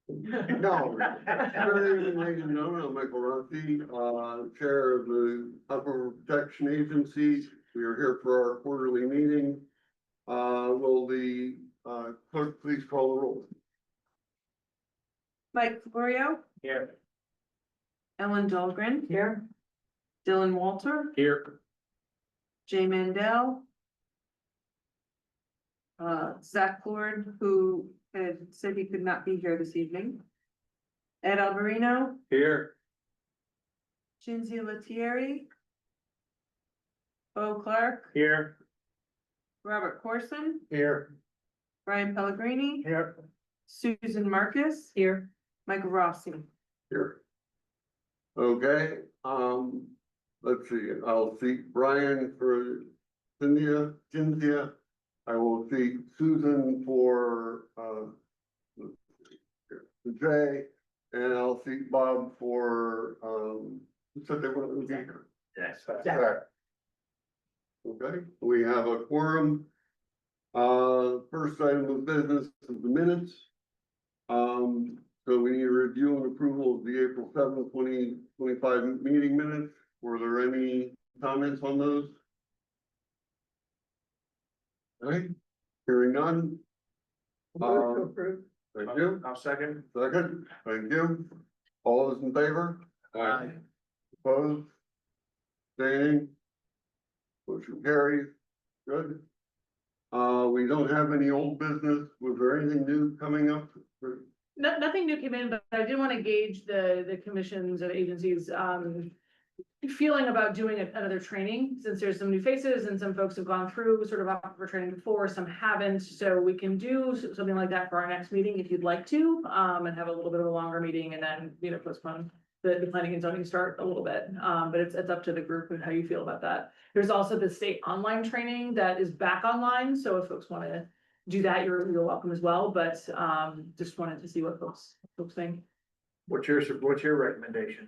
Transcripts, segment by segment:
No. Good evening, ladies and gentlemen. I'm Michael Rossi, Chair of the Aquifer Protection Agency. We are here for our quarterly meeting. Will the clerk please call the roll? Mike Florio, Here. Ellen Dahlgren, Here. Dylan Walter, Here. Jay Mandel, Zach Ford, who had said he could not be here this evening, Ed Alvarino, Here. Shinzi Lettieri, Bo Clark, Here. Robert Corson, Here. Brian Pellegrini, Here. Susan Marcus, here, Michael Rossi. Here. Okay, let's see, I'll seek Brian for Cynthia. I will seek Susan for, Jay, and I'll seek Bob for, who said they wanted to be here? Yes. Zach. Okay, we have a quorum. First item of business is the minutes. So we need a review and approval of the April 7th, 2025 meeting minutes. Were there any comments on those? All right, hearing none. Thank you. I'll second. Second, thank you. All those in favor? Aye. Opposed? Staying? Motion carries. Good. We don't have any old business. Was there anything new coming up? Nothing new came in, but I did want to gauge the commissions or agencies, feeling about doing another training, since there's some new faces and some folks have gone through sort of Aquifer training before, some haven't. So we can do something like that for our next meeting if you'd like to, and have a little bit of a longer meeting and then, postpone the planning and zoning start a little bit. But it's up to the group and how you feel about that. There's also the state online training that is back online. So if folks want to do that, you're welcome as well. But just wanted to see what folks think. What's your recommendation?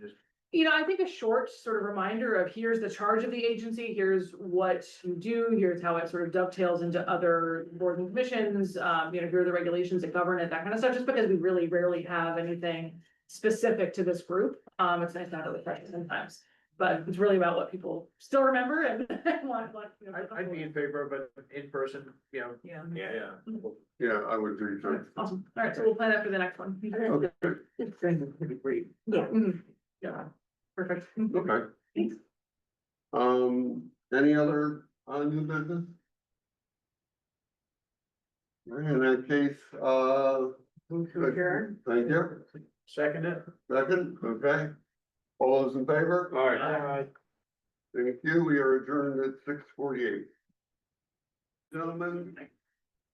I think a short sort of reminder of here's the charge of the agency, here's what you do, here's how it sort of dovetails into other boards and commissions, here are the regulations that govern it, that kind of stuff, just because we really rarely have anything specific to this group. It's nice to have it refreshed sometimes, but it's really about what people still remember and want. I'd be in favor of it in person, Yeah. Yeah, I would do so. Awesome. All right, so we'll plan that for the next one. Okay, It's pretty great. Yeah. Yeah. Perfect. okay. Thanks. Any other new business? All right, in that case, thank you. Second it. Second, okay. All those in favor? All right. Thank you. We are adjourned at 6:48. Gentlemen.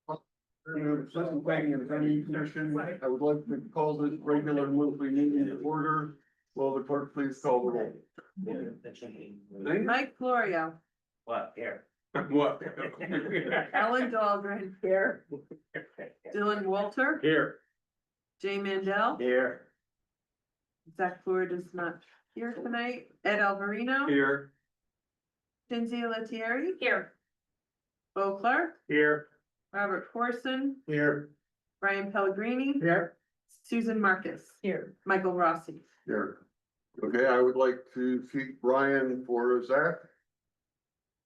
Assistant Planning and Zoning Commission, I would like to call this regular monthly meeting to order. Will the clerk please call the roll? Mike Florio, What, here? What? Ellen Dahlgren, here, Dylan Walter, Here. Jay Mandel, Here. Zach Ford is not here tonight, Ed Alvarino, Here. Shinzi Lettieri, Here. Bo Clark, Here. Robert Corson, Here. Brian Pellegrini, Here. Susan Marcus, Here. Michael Rossi. Here. Okay, I would like to seek Brian for Zach.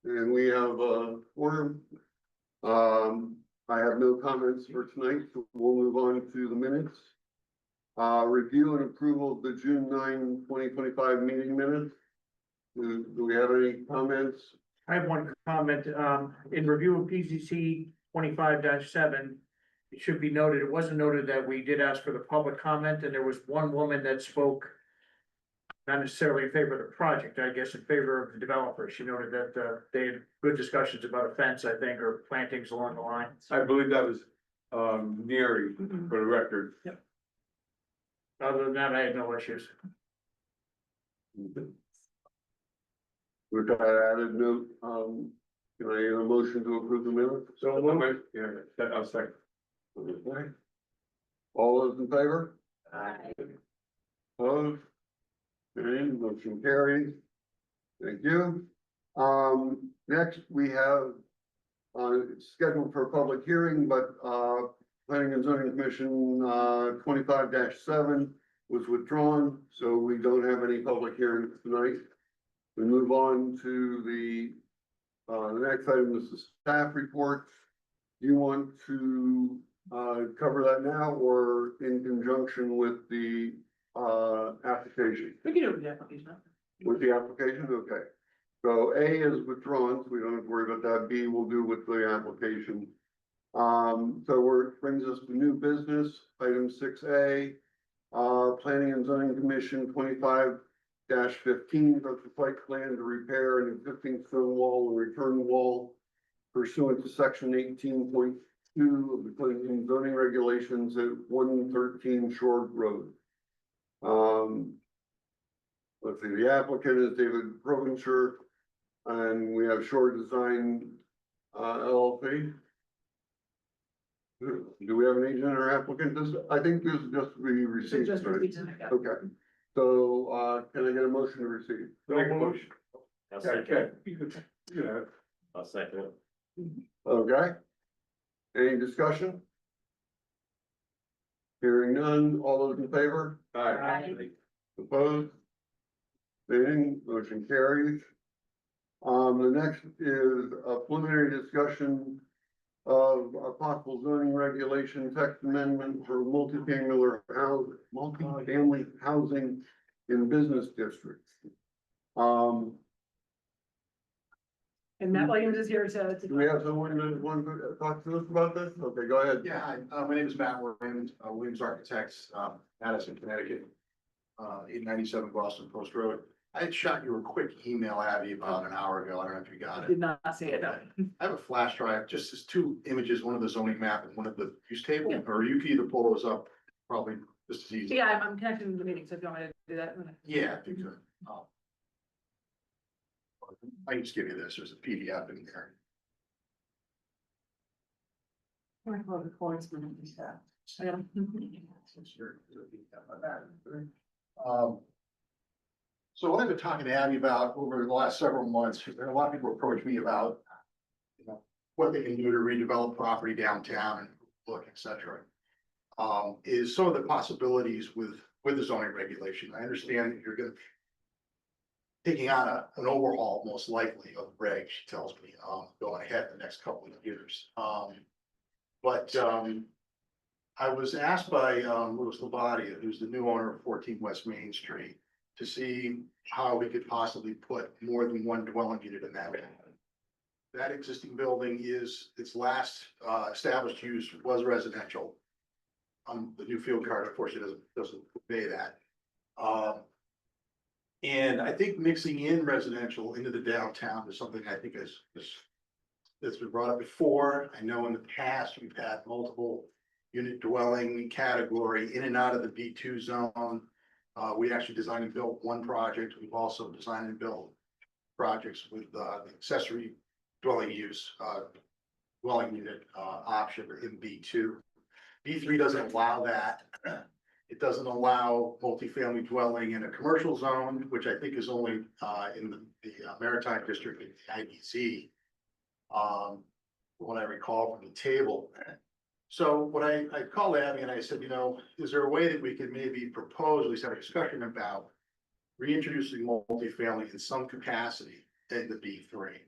And we have a forum. I have no comments for tonight, so we'll move on to the minutes. Review and approval of the June 9, 2025 meeting minutes. Do we have any comments? I have one comment, in review of PCC 25-7. It should be noted, it wasn't noted that we did ask for the public comment, and there was one woman that spoke. Not necessarily in favor of the project, I guess in favor of the developer. She noted that they had good discussions about a fence, I think, or plantings along the line. I believe that was Neary for the record. Yep. Other than that, I had no issues. With that added note, can I get a motion to approve the minutes? So moved. Yeah, I'll second. Okay. All those in favor? Aye. Opposed? Okay, motion carries. Thank you. Next we have, it's scheduled for a public hearing, but, Planning and Zoning Commission, 25-7 was withdrawn, so we don't have any public hearings tonight. We move on to the next item is the staff report. Do you want to, cover that now or in conjunction with the, application? We can do the application. With the application, okay. So A is withdrawn, so we don't have to worry about that. B we'll do with the application. Brings us to new business, item 6A. Planning and Zoning Commission 25-15, that's the site plan to repair an existing stone wall and return wall pursuant to section 18.2 of the Planning and Zoning Regulations at 113 Shore Road. Let's see, the applicant is David Provencher, and we have Shore Design, LLP. Do we have an agent or applicant? I think this is just to be received. Just right? repeat it, yeah. Okay, so, can I get a motion to receive? Make a motion. I'll second it. I'll second it. Okay. Any discussion? Hearing none, all those in favor? Aye. Opposed? Abstaining, motion carries. The next is a preliminary discussion of a possible zoning regulation text amendment for multifamily housing in business districts. And Matt Williams is here to. Do we have someone that wants to talk to us about this? Okay, go ahead. Yeah, hi, my name is Matt Williams, Williams Architects, Madison, Connecticut, 897 Boston Post Road. I had shot you a quick email, Abby, about an hour ago. I don't know if you got it. Did not see it, no. I have a flash drive, just as two images, one of the zoning map and one of the use table, Yeah. or you can either pull those up, probably just as easy. Yeah, I'm connecting to the meeting, so if you want me to do that. Yeah, if you could. I can just give you this, there's a PDF in there. So what I've been talking to Abby about over the last several months, there are a lot of people approach me about, what they can do to redevelop property downtown and look, et cetera. Is some of the possibilities with the zoning regulation. I understand that you're gonna taking on an overhaul, most likely, of reg, she tells me, going ahead in the next couple of years. I was asked by, Louis Labadia, who's the new owner of 14 West Main Street, to see how we could possibly put more than one dwelling unit in that. That existing building is, its last, established use was residential. The new field card, unfortunately, doesn't convey that. And I think mixing in residential into the downtown is something I think that's been brought up before. I know in the past, we've had multiple unit dwelling category in and out of the B2 zone. We actually designed and built one project. We've also designed and built projects with the accessory dwelling use, dwelling unit option in B2. B3 doesn't allow that. It doesn't allow multifamily dwelling in a commercial zone, which I think is only in the Maritime District in the IBC. What I recall from the table. So what I called Abby and I said, is there a way that we could maybe propose, at least have a discussion about reintroducing multifamily in some capacity in the B3?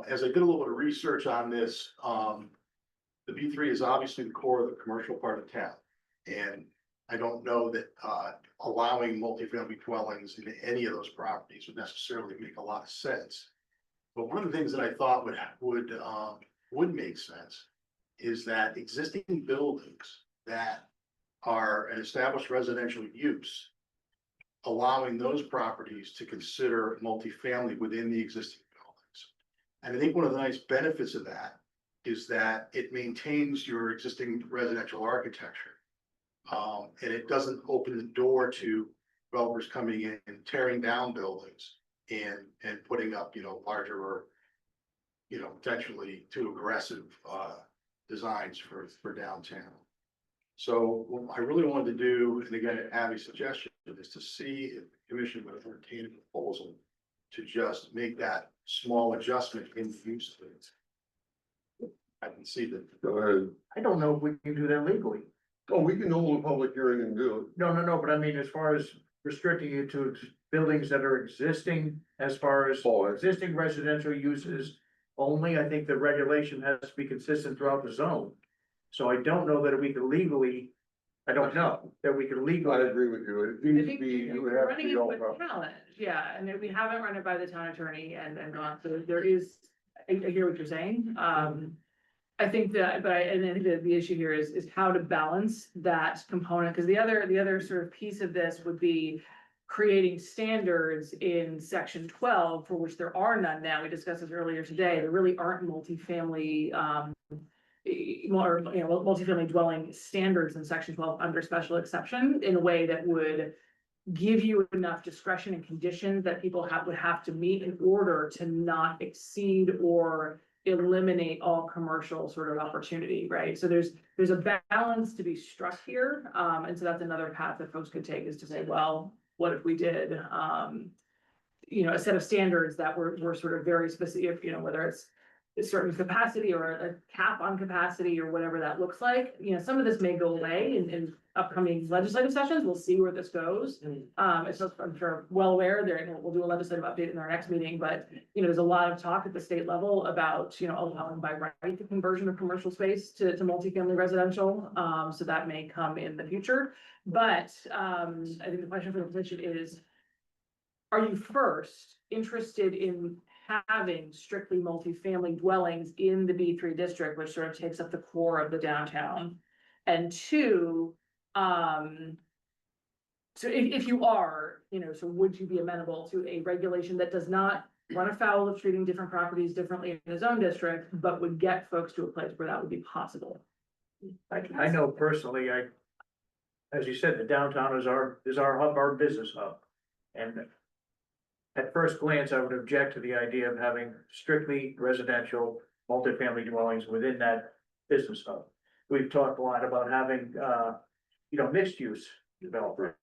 As I did a little bit of research on this, the B3 is obviously the core of the commercial part of town. And I don't know that allowing multifamily dwellings into any of those properties would necessarily make a lot of sense. But one of the things that I thought would make sense is that existing buildings that are an established residential use, allowing those properties to consider multifamily within the existing buildings. And I think one of the nice benefits of that is that it maintains your existing residential architecture. And it doesn't open the door to developers coming in and tearing down buildings and putting up, larger or, potentially too aggressive, designs for downtown. So what I really wanted to do, and again, Abby's suggestion, is to see if the commission would entertain a proposal to just make that small adjustment in the use of it. I can see that. Go ahead. I don't know if we can do that legally. Oh, we can hold a public hearing and do No, but I mean, as far as restricting it to buildings that are existing, as far as Oh, I- existing residential uses only, I think the regulation has to be consistent throughout the zone. So I don't know that we could legally, I don't know that we could it. I agree agree with you. It I needs to think be, it would you're have to running be into all a about. challenge, yeah, and we haven't run it by the town attorney and gone, so there is, I hear what you're saying. I think that, but and I think that the issue here is how to balance that component, because the other sort of piece of this would be creating standards in section 12, for which there are none now. We discussed this earlier today. There really aren't multifamily, multifamily dwelling standards in section 12 under special exception in a way that would give you enough discretion and conditions that people would have to meet in order to not exceed or eliminate all commercial sort of opportunity, right? So there's a balance to be struck here. And so that's another path that folks could take, is to say, well, what if we did, a set of standards that were sort of very specific, whether it's a certain capacity or a cap on capacity or whatever that looks like. Some of this may go away in upcoming legislative sessions. We'll see where this goes. It's just, I'm sure well aware there, we'll do a legislative update in our next meeting, but there's a lot of talk at the state level about, allowing by right the conversion of commercial space to multifamily residential. So that may come in the future. But I think the question for the commission is, are you first interested in having strictly multifamily dwellings in the B3 district, which sort of takes up the core of the downtown? And two, so if you are, so would you be amenable to a regulation that does not run afoul of treating different properties differently in his own district, but would get folks to a place where that would be possible? I know personally, as you said, the downtown is our hub, our business hub. And at first glance, I would object to the idea of having strictly residential multifamily dwellings within that business hub. We've talked a lot about having, mixed use development.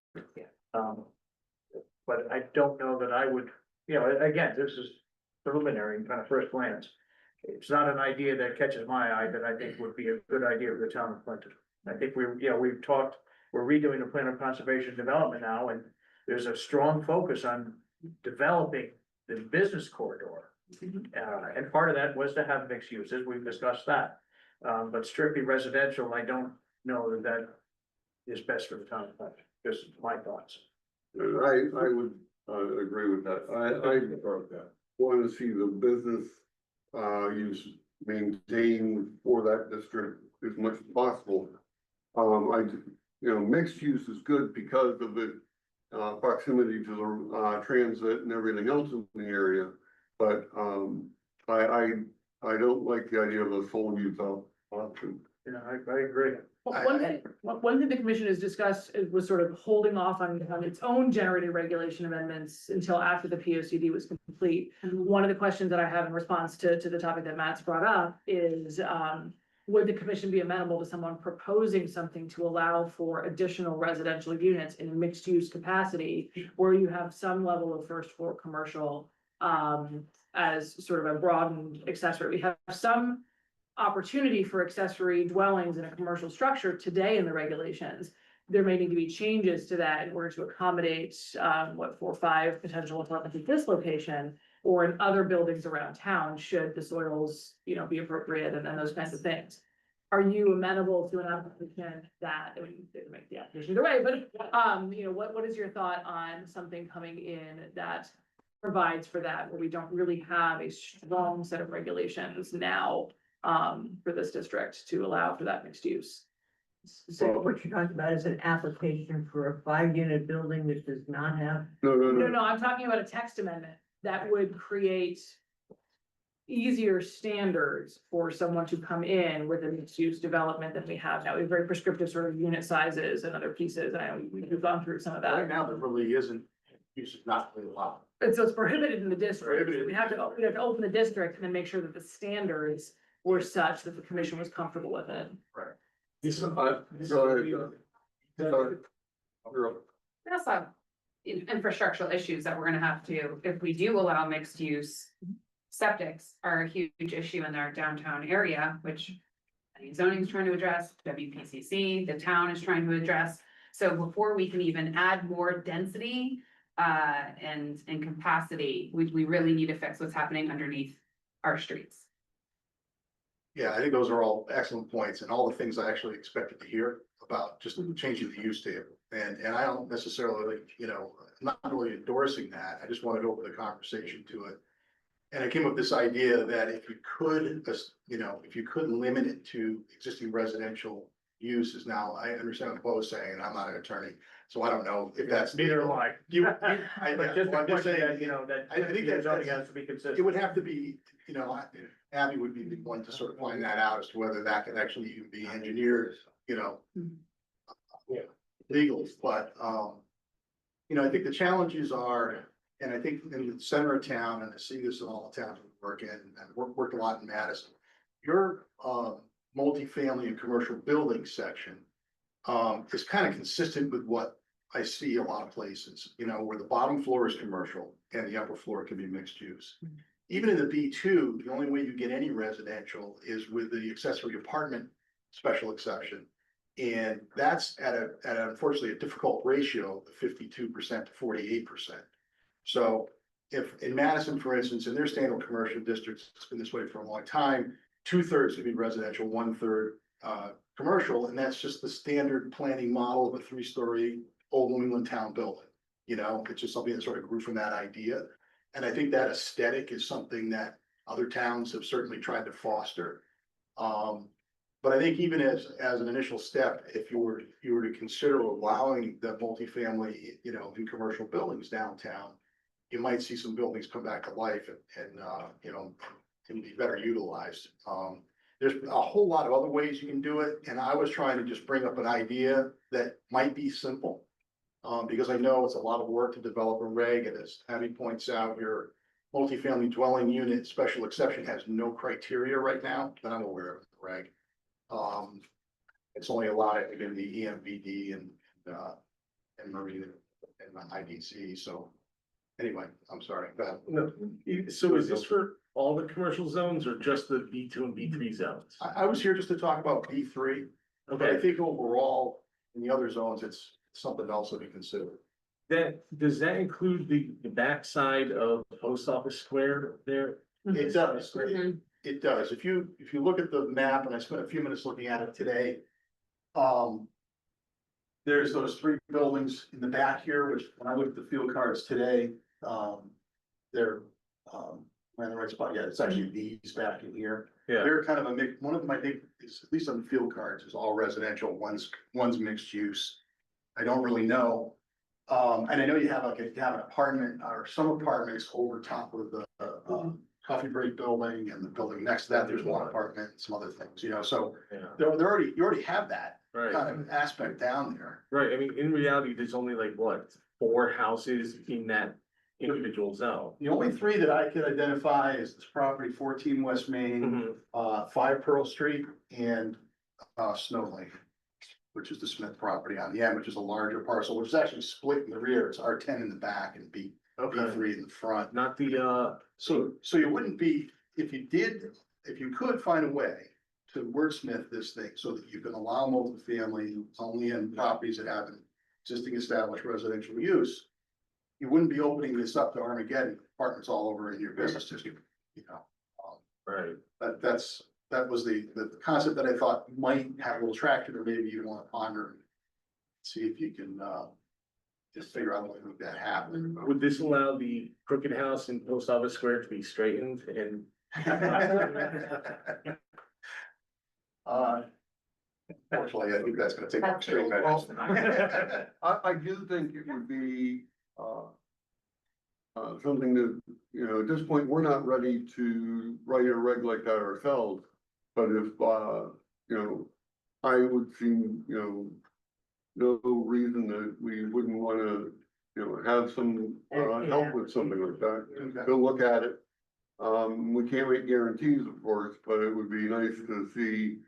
But I don't know that I would, again, this is preliminary kind of first glance. It's not an idea that catches my eye that I think would be a good idea for the town of Clinton. I think we've talked, we're redoing the plan of conservation development now, and there's a strong focus on developing the business corridor. And part of that was to have mixed uses, we've discussed that. But strictly residential, I don't know that is best for the town of Clinton, just my thoughts. I would, agree with that. I want to see the business, use maintained for that district as much as possible. Mixed use is good because of the proximity to the transit and everything else in the area. But I don't like the idea of a sole use option. I agree. One thing the commission has discussed was sort of holding off on its own generated regulation amendments until after the POCD was complete. One of the questions that I have in response to the topic that Matt's brought up is, would the commission be amenable to someone proposing something to allow for additional residential units in a mixed use capacity, where you have some level of first floor commercial, as sort of a broadened accessory? We have some opportunity for accessory dwellings in a commercial structure today in the regulations. There may need to be changes to that in order to accommodate 4 or 5 potential apartments at this location, or in other buildings around town, should the soils, be appropriate and those kinds of things. Are you amenable to an application that, I mean, they make the application either way, but what is your thought on something coming in that provides for that, where we don't really have a strong set of regulations now for this district to allow for that mixed use? So what you're talking about is an application for a 5-unit building that does not have. No, I'm talking about a text amendment that would create easier standards for someone to come in with a mixed use development than we have now. We have very prescriptive sort of unit sizes and other pieces, and I know we've gone through some of that. Right now, there really isn't, use is not really allowed. And so it's prohibited in the district. Prohibited. We have to open the district and then make sure that the standards were such that the commission was comfortable with it. Go ahead, John. You're up. There's some infrastructural issues that we're gonna have to, if we do allow mixed use. septics are a huge issue in our downtown area, which I think zoning is trying to address, WPCC, the town is trying to address. So before we can even add more density, and capacity, we really need to fix what's happening underneath our streets. Yeah, I think those are all excellent points and all the things I actually expected to hear about just changing the use table. And I don't necessarily, I'm not really endorsing that. I just wanted to open the conversation to it. And I came up with this idea that if you could, if you couldn't limit it to existing residential uses. Now, I understand what Bo's saying, and I'm not an attorney, so I don't know if that's. Neither am I. But just well, a I'm just question saying, that, that. I think that zoning that's- has to be consistent. It would have to be, Abby would be the one to sort of find that out as to whether that could actually even be engineered, legally, but, I think the challenges are, and I think in the center of town, and I see this in all the towns we work in, and worked a lot in Madison. Your, multifamily and commercial building section, is kind of consistent with what I see a lot of places, where the bottom floor is commercial and the upper floor can be mixed use. Even in the B2, the only way you get any residential is with the accessory apartment special exception. And that's at unfortunately a difficult ratio of 52% to 48%. So if in Madison, for instance, in their standard commercial districts, it's been this way for a long time, 2/3 could be residential, 1/3 commercial, and that's just the standard planning model of a 3-story old New England town building. It's just something that sort of grew from that idea. And I think that aesthetic is something that other towns have certainly tried to foster. But I think even as an initial step, if you were to consider allowing the multifamily, in commercial buildings downtown, you might see some buildings come back to life and be better utilized. There's a whole lot of other ways you can do it, and I was trying to just bring up an idea that might be simple. Because I know it's a lot of work to develop a reg, and as Abby points out, your multifamily dwelling unit special exception has no criteria right now that I'm aware of in the reg. It's only allowed in the EMVD and Marine and the IDC, so anyway, I'm sorry. Go ahead. No, so is this for all the commercial zones or just the B2 and B3 zones? I was here just to talk about B3, but I think overall, in the other zones, it's something to also be considered. Does that include the backside of Post Office Square there? It does, it does. If you look at the map, and I spent a few minutes looking at it today. There's those 3 buildings in the back here, which when I look at the field cards today, they're right in the right spot. Yeah, it's actually these back in here. Yeah. They're kind of a mix. One of them, I think, is at least on the field cards, is all residential. One's mixed use. I don't really know. And I know you have an apartment or some apartments over top of the coffee break building, and the building next to that, there's one apartment, and some other things, so Yeah. you already have that Right, kind of aspect down there. right. I mean, in reality, there's only like what, 4 houses in that individual zone. The only 3 that I could identify is this property 14 West Main, 5 Pearl Street, and Snow Lake, which is the Smith property on the end, which is a larger parcel, which is actually split in the rear. It's R10 in the back and B3 in the front. Not the, So you wouldn't be, if you could find a way to wordsmith this thing so that you can allow multifamily only in properties that have an existing established residential use, you wouldn't be opening this up to Armageddon apartments all over in your business district, right. That was the concept that I thought might have a little traction, or maybe you want to ponder and see if you can just figure out a way to make that happen. Would this allow the crooked house in Post Office Square to be straightened and? Fortunately, I think that's gonna take a straight measures. I do think it would be, something that, at this point, we're not ready to write a reg like that ourselves. But if, I would see, no reason that we wouldn't wanna, have some, help with something like that. Go look at it. We can't make guarantees, of course, but it would be nice to see,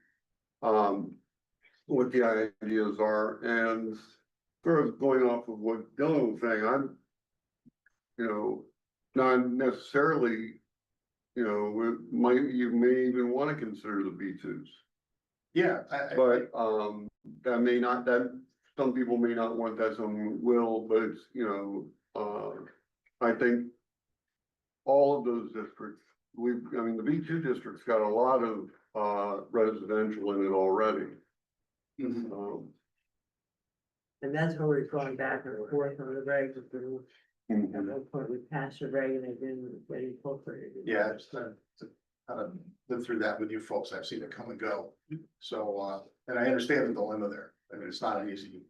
what the ideas are, and sort of going off of what Dylan was saying, I'm, not necessarily you may even wanna consider the B2s. Yeah, But, that may not, some people may not want that, some will, but it's, I think all of those districts, the B2 district's got a lot of, residential in it already. mhm. And that's where we've gone back and forth on the regs. At one point, we passed a reg and it didn't get incorporated. Yeah, I just lived through that with you folks. I've seen it come and go. So, and I understand the dilemma there. I mean, it's not an easy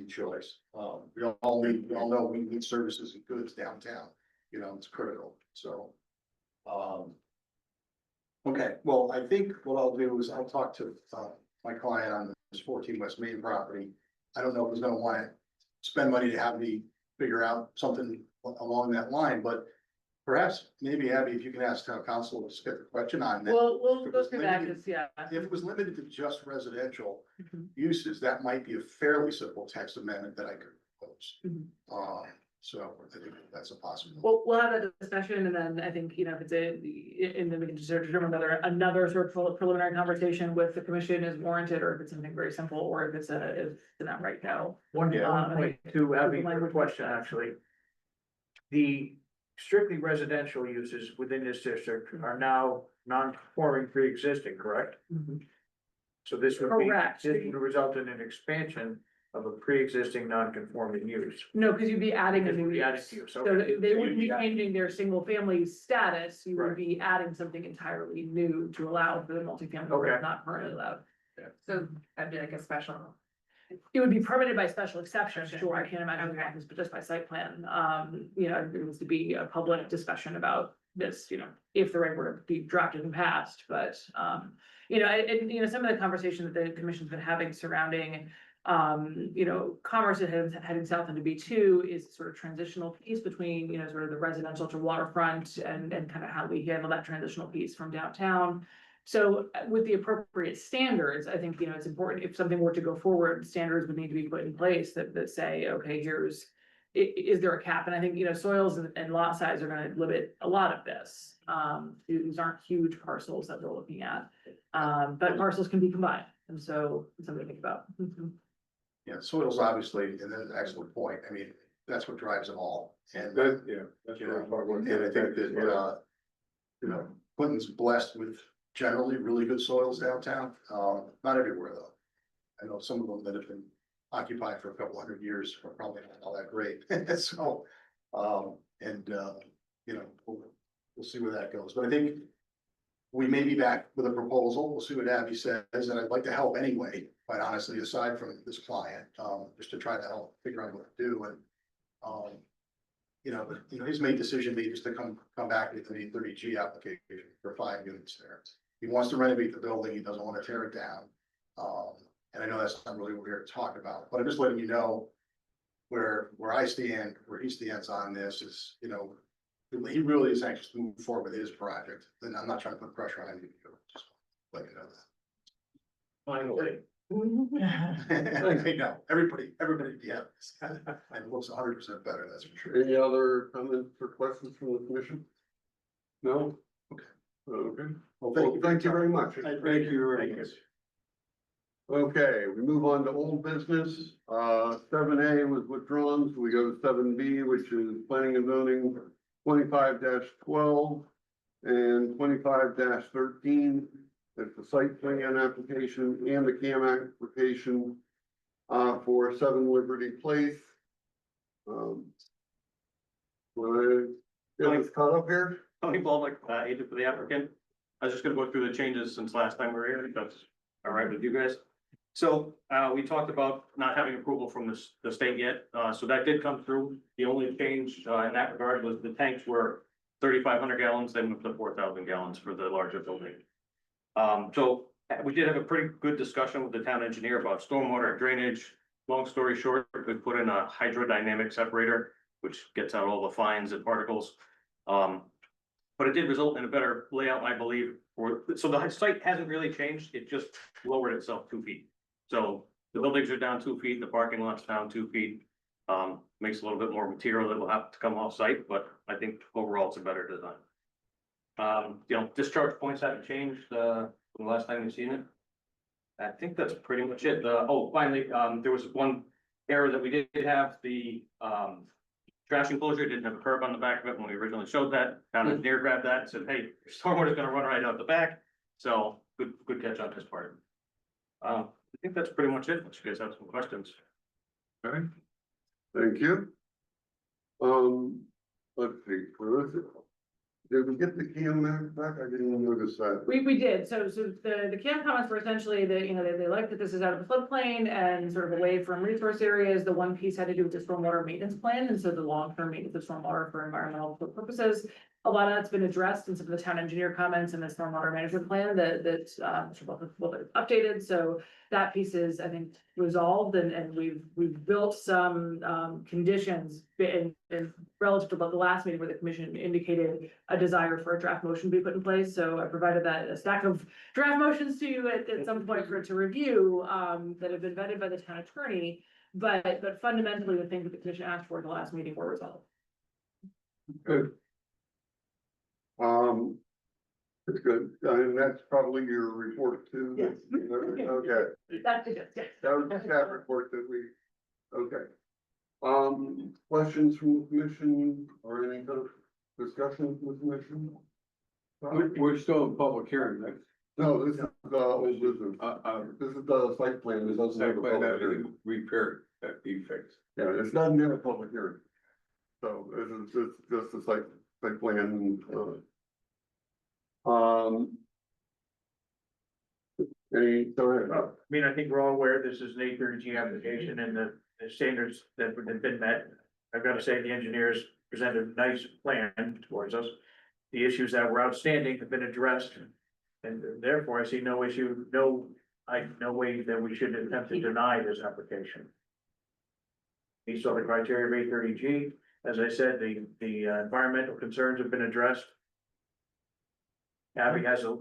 choice. We all know we need services and goods downtown, it's critical, so. Okay, well, I think what I'll do is I'll talk to, my client on this 14 West Main property. I don't know if he's gonna wanna spend money to have me figure out something along that line, but perhaps, maybe Abby, if you can ask town council to get the question on that. We'll go through that, cause yeah. If it was limited to just residential Mhm. uses, that might be a fairly simple text amendment that I could propose. Mhm. So I think that's a possibility. We'll have that discussion and then I think, if it's and then we can just sort of determine whether another sort of preliminary conversation with the commission is warranted or if it's something very simple or if it's an outright no. One Yeah. point to Abby, Language. question actually. The strictly residential uses within this district are now non-conforming pre-existing, correct? So this would be, Correct. this would result in an expansion of a pre-existing non-conforming use. No, because you'd be adding a Because new we'd be adding use. to use, So okay. they So wouldn't you'd be be adding- changing their single family status, you would Right. be adding something entirely new to allow for the multifamily, where Okay. it's not currently allowed. So that'd be like a special. It would be permitted by special exception, Exception. sure, I can't imagine Okay. this, but just by site plan, there needs to be a public discussion about this, if the reg were to be drafted and passed, but, some of the conversation that the commission's been having surrounding, commerce heading south into B2 is sort of transitional piece between, sort of the residential to waterfront and kind of how we handle that transitional piece from downtown. So with the appropriate standards, I think, it's important, if something were to go forward, standards would need to be put in place that say, okay, is there a cap? And I think, soils and lot size are gonna limit a lot of this. These aren't huge parcels that we're looking at, but parcels can be combined, and so it's something to think about. Yeah, soils obviously, and that's an excellent point. I mean, that's what drives them all. And, That's what I'm talking about. and I think that, Clinton's blessed with generally really good soils downtown. Not everywhere though. I know some of them that have been occupied for a couple hundred years are probably not all that great. So, we'll see where that goes. But I think we may be back with a proposal. We'll see what Abby says, and I'd like to help anyway, quite honestly, aside from this client, just to try to help figure out what to do. And, his main decision may just to come back with an 830G application for 5 units there. He wants to renovate the building. He doesn't want to tear it down. And I know that's not really what we're here to talk about, but I'm just letting you know where I stand, where he stands on this is, he really is anxious to move forward with his project. And I'm not trying to put pressure on any of you, just let you know Finally. that. I know, everybody, yeah. It looks 100% better, that's for sure. Any other comments or questions from the commission? No? Okay. Okay. Well, Well, thank you very much. I appreciate Thank you very Thank you. much. Okay, we move on to old business. 7A was withdrawn, so we go to 7B, which is planning and zoning 25-12 and 25-13. It's the site plan application and the CAM application for 7 Liberty Place. Want to get this caught up here? Tony Baldwin, agent for the applicant. I was just gonna go through the changes since last time we were here, if that's all right with you guys. So, we talked about not having approval from the state yet, so that did come through. The only change, in that regard was the tanks were 3,500 gallons, then moved to 4,000 gallons for the larger building. So we did have a pretty good discussion with the town engineer about stormwater drainage. Long story short, we put in a hydrodynamic separator, which gets out all the fines and particles. But it did result in a better layout, I believe, so the site hasn't really changed, it just lowered itself 2 feet. So the buildings are down 2 feet, the parking lot's down 2 feet. Makes a little bit more material that will have to come off site, but I think overall it's a better design. Discharge points haven't changed, from the last time we've seen it. I think that's pretty much it. Finally, there was one error that we did have, the, trash enclosure didn't have a curb on the back of it when we originally showed that. Town engineer grabbed that and said, hey, your stormwater is gonna run right out the back. So good catch on his part. I think that's pretty much it. Unless you guys have some questions. Okay, thank you. Let's see, where is it? Did we get the cam back? I didn't notice that. We did, so the CAM comments were essentially that, you know, they like that this is out of the floodplain and sort of away from resource areas. The one piece had to do with the stormwater maintenance plan, and so the long-term maintenance of stormwater for environmental purposes. A lot of that's been addressed in some of the town engineer comments and the stormwater management plan that updated, so that piece is, I think, resolved, and we've built some conditions in relative to the last meeting where the commission indicated a desire for a draft motion to be put in place, so I provided a stack of draft motions to you at some point for it to review, that have been vetted by the town attorney, but fundamentally, the things that the commission asked for at the last meeting were resolved. Good. It's good, and that's probably your report too. Yes. Okay, That's it, yes. that was the staff report that we, okay. Questions from the commission or any kind of discussion with the commission? We're still in public hearing, right? No, this is old business. This is the site plan, it doesn't have a Site plan public that hearing. is repaired, that defects. Yeah, it's not near a public hearing. So this is just a site plan, go ahead. I mean, I think we're all aware this is an 830G application and the standards that have been met. I've got to say, the engineers presented a nice plan towards us. The issues that were outstanding have been addressed. And therefore, I see no issue, no way that we should attempt to deny this application. These are the criteria of 830G. As I said, the environmental concerns have been addressed. Abby has a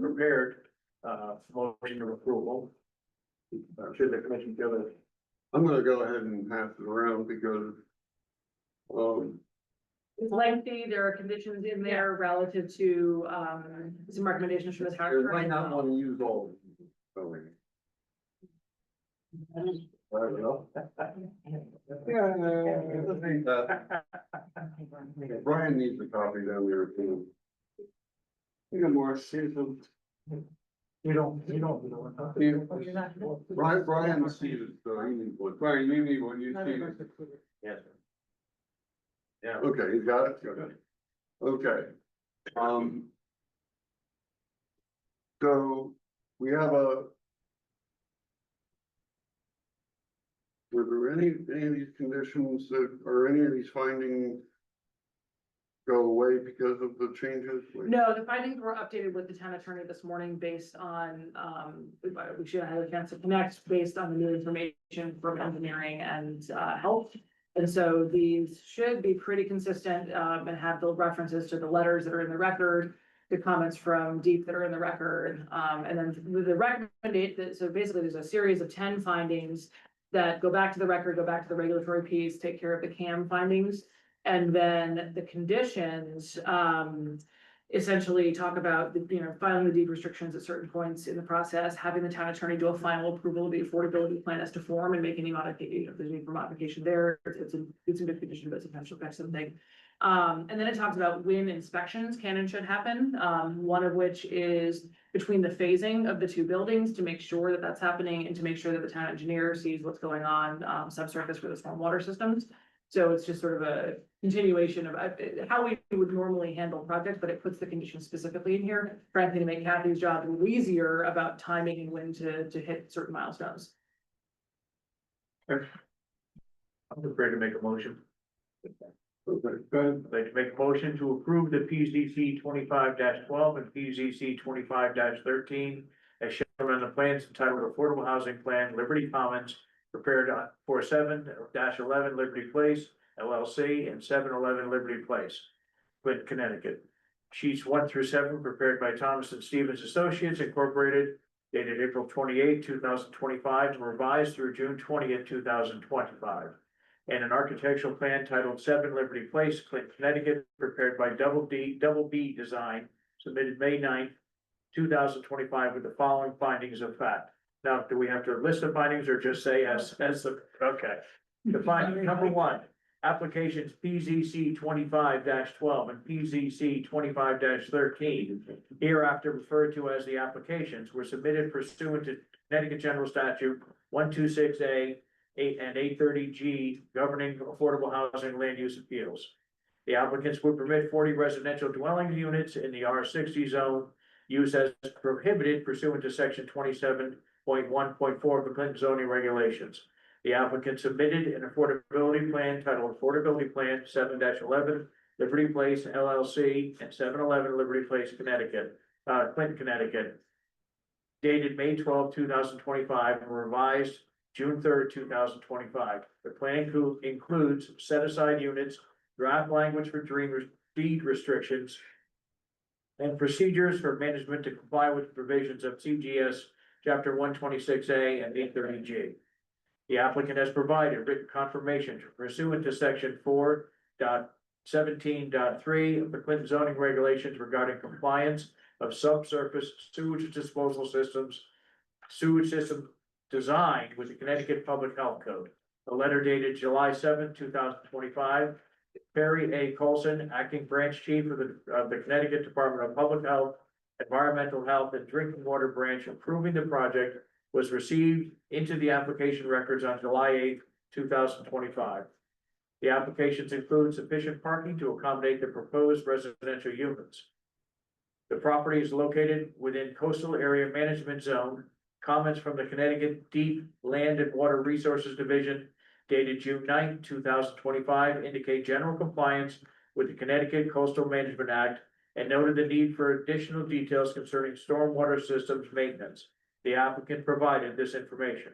prepared motion of approval. Should the commission feel that? I'm gonna go ahead and pass it around because, It's lengthy, there are conditions in there relative to, some recommendations from the town. you might not wanna use all of them. I don't know. Brian needs a copy down there too. You got more season. We don't. Brian sees it, so he needs one. Brian, you need one, you see it. Yes. Yeah. Okay, he's got it, good. Okay. So we have were there any of these conditions that, or any of these findings go away because of the changes? No, the findings were updated with the town attorney this morning based on, we should have had a chance to connect based on the new information from engineering and, health. And so these should be pretty consistent, and have the references to the letters that are in the record, the comments from Deep that are in the record, and then the recommendation, so basically there's a series of 10 findings that go back to the record, go back to the regulatory piece, take care of the CAM findings. And then the conditions, essentially talk about, filing the deed restrictions at certain points in the process, having the town attorney do a final approval of the affordability plan as to form and make any modification, if there's need for modification there, it's a good condition, but it's a potential affect something. And then it talks about when inspections can and should happen, one of which is between the phasing of the two buildings to make sure that that's happening and to make sure that the town engineer sees what's going on, subsurface for the stormwater systems. So it's just sort of a continuation of how we would normally handle projects, but it puts the conditions specifically in here, frankly, to make Kathy's job a little easier about timing and when to hit certain milestones. I'm prepared to make a motion. Okay, go ahead. I'd like to make a motion to approve the PZC 25-12 and PZC 25-13 as shown on the plans entitled Affordable Housing Plan, Liberty Commons, prepared on 47-11 Liberty Place, LLC, and 711 Liberty Place, Clinton, Connecticut. Sheets 1 through 7 prepared by Thomas and Stevens Associates Incorporated, dated April 28, 2025, and revised through June 20th, 2025. and an architectural plan titled 7 Liberty Place, Clinton, Connecticut, prepared by Double B Design, submitted May 9th, 2025, with the following findings of fact. Now, do we have to list the findings or just say as the, okay. The finding, number one, applications PZC 25-12 and PZC 25-13, hereafter referred to as the applications, were submitted pursuant to Connecticut General Statute 126A 8 and 830G governing affordable housing land use appeals. The applicants would permit 40 residential dwelling units in the R60 zone, use as prohibited pursuant to section 27.1.4 of the Clinton zoning regulations. The applicant submitted an affordability plan titled Affordability Plan 7-11 Liberty Place LLC and 711 Liberty Place, Connecticut, Clinton, Connecticut, dated May 12, 2025, and revised June 3rd, 2025. The plan includes set aside units, draft language for deed restrictions, and procedures for management to comply with the provisions of CGS Chapter 126A and 830G. The applicant has provided written confirmation pursuant to section 4.17.3 of the Clinton zoning regulations regarding compliance of subsurface sewage disposal systems, sewage system designed with the Connecticut Public Health Code. A letter dated July 7th, 2025. Perry A. Colson, acting branch chief of the Connecticut Department of Public Health, Environmental Health and Drinking Water Branch, approving the project, was received into the application records on July 8th, 2025. The applications include sufficient parking to accommodate the proposed residential units. The property is located within coastal area management zone. Comments from the Connecticut Deep Land and Water Resources Division dated June 9th, 2025 indicate general compliance with the Connecticut Coastal Management Act and noted the need for additional details concerning stormwater systems maintenance. The applicant provided this information.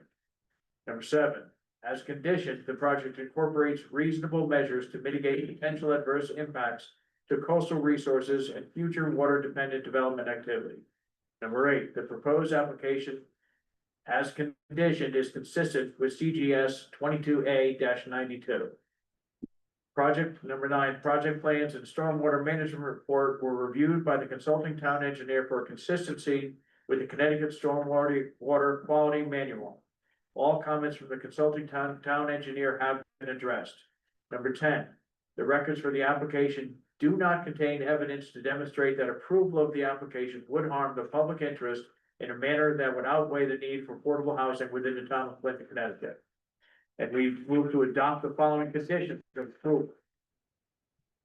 Number 7, as conditioned, the project incorporates reasonable measures to mitigate potential adverse impacts to coastal resources and future water dependent development activity. Number 8, the proposed application as conditioned is consistent with CGS 22A-92. Project number 9, project plans and stormwater management report were reviewed by the consulting town engineer for consistency with the Connecticut Stormwater Quality Manual. All comments from the consulting town engineer have been addressed. Number 10, the records for the application do not contain evidence to demonstrate that approval of the application would harm the public interest in a manner that would outweigh the need for affordable housing within the town of Clinton, Connecticut. And we've moved to adopt the following conditions of approval.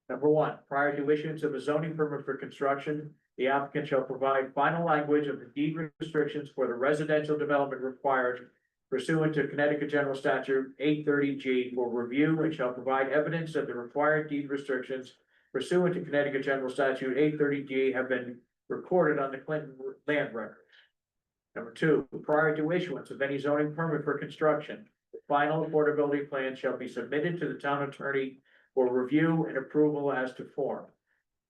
Number 1, prior to issuance of a zoning permit for construction, the applicant shall provide final language of the deed restrictions for the residential development required pursuant to Connecticut General Statute 830G for review and shall provide evidence that the required deed restrictions pursuant to Connecticut General Statute 830G have been recorded on the Clinton land records. Number 2, prior to issuance of any zoning permit for construction, the final affordability plan shall be submitted to the town attorney for review and approval as to form.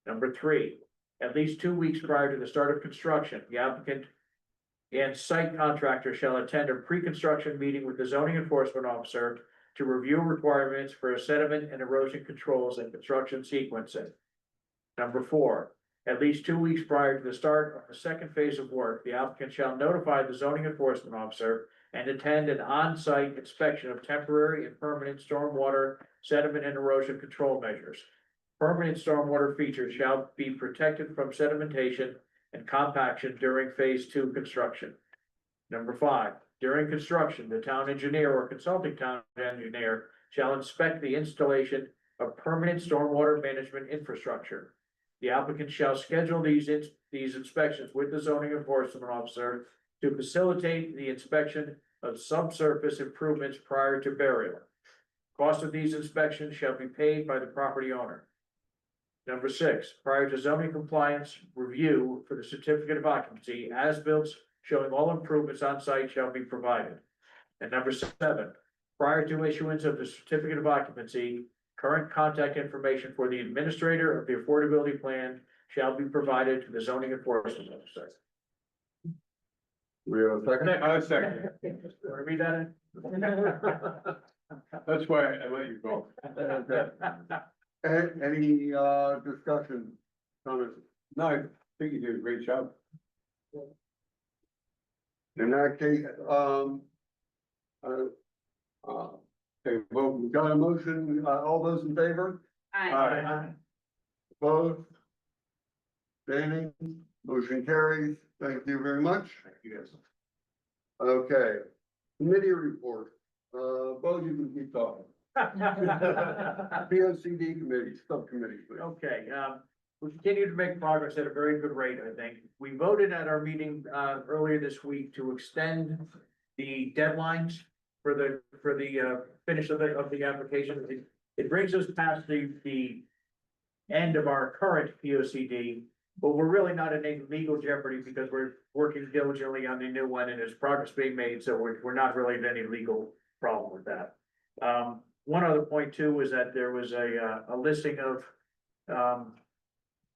Number 3, at least 2 weeks prior to the start of construction, the applicant and site contractor shall attend a pre-construction meeting with the zoning enforcement officer to review requirements for sediment and erosion controls and construction sequencing. Number 4, at least 2 weeks prior to the start of the second phase of work, the applicant shall notify the zoning enforcement officer and attend an on-site inspection of temporary and permanent stormwater, sediment and erosion control measures. Permanent stormwater features shall be protected from sedimentation and compaction during phase 2 construction. Number 5, during construction, the town engineer or consulting town engineer shall inspect the installation of permanent stormwater management infrastructure. The applicant shall schedule these inspections with the zoning enforcement officer to facilitate the inspection of subsurface improvements prior to burial. Cost of these inspections shall be paid by the property owner. Number 6, prior to zoning compliance review for the certificate of occupancy, as-built showing all improvements on site shall be provided. And number 7, prior to issuance of the certificate of occupancy, current contact information for the administrator of the affordability plan shall be provided to the zoning enforcement officer. We have a second? I second. Want to read that in? That's why I let you go. Any, discussion, comments? No, I think you did a great job. In that case, okay, well, we got a motion, all those in favor? Opposed? Standing, motion carries, thank you very much. Thank you guys. Okay, committee report, Bo, you can keep talking. P O C D committee, subcommittee, please. Okay, we continue to make progress at a very good rate, I think. We voted at our meeting, earlier this week to extend the deadlines for the, finish of the application. It brings us past the end of our current P O C D, but we're really not in any legal jeopardy because we're working diligently on the new one and there's progress being made, so we're not really in any legal problem with that. One other point too is that there was a listing of,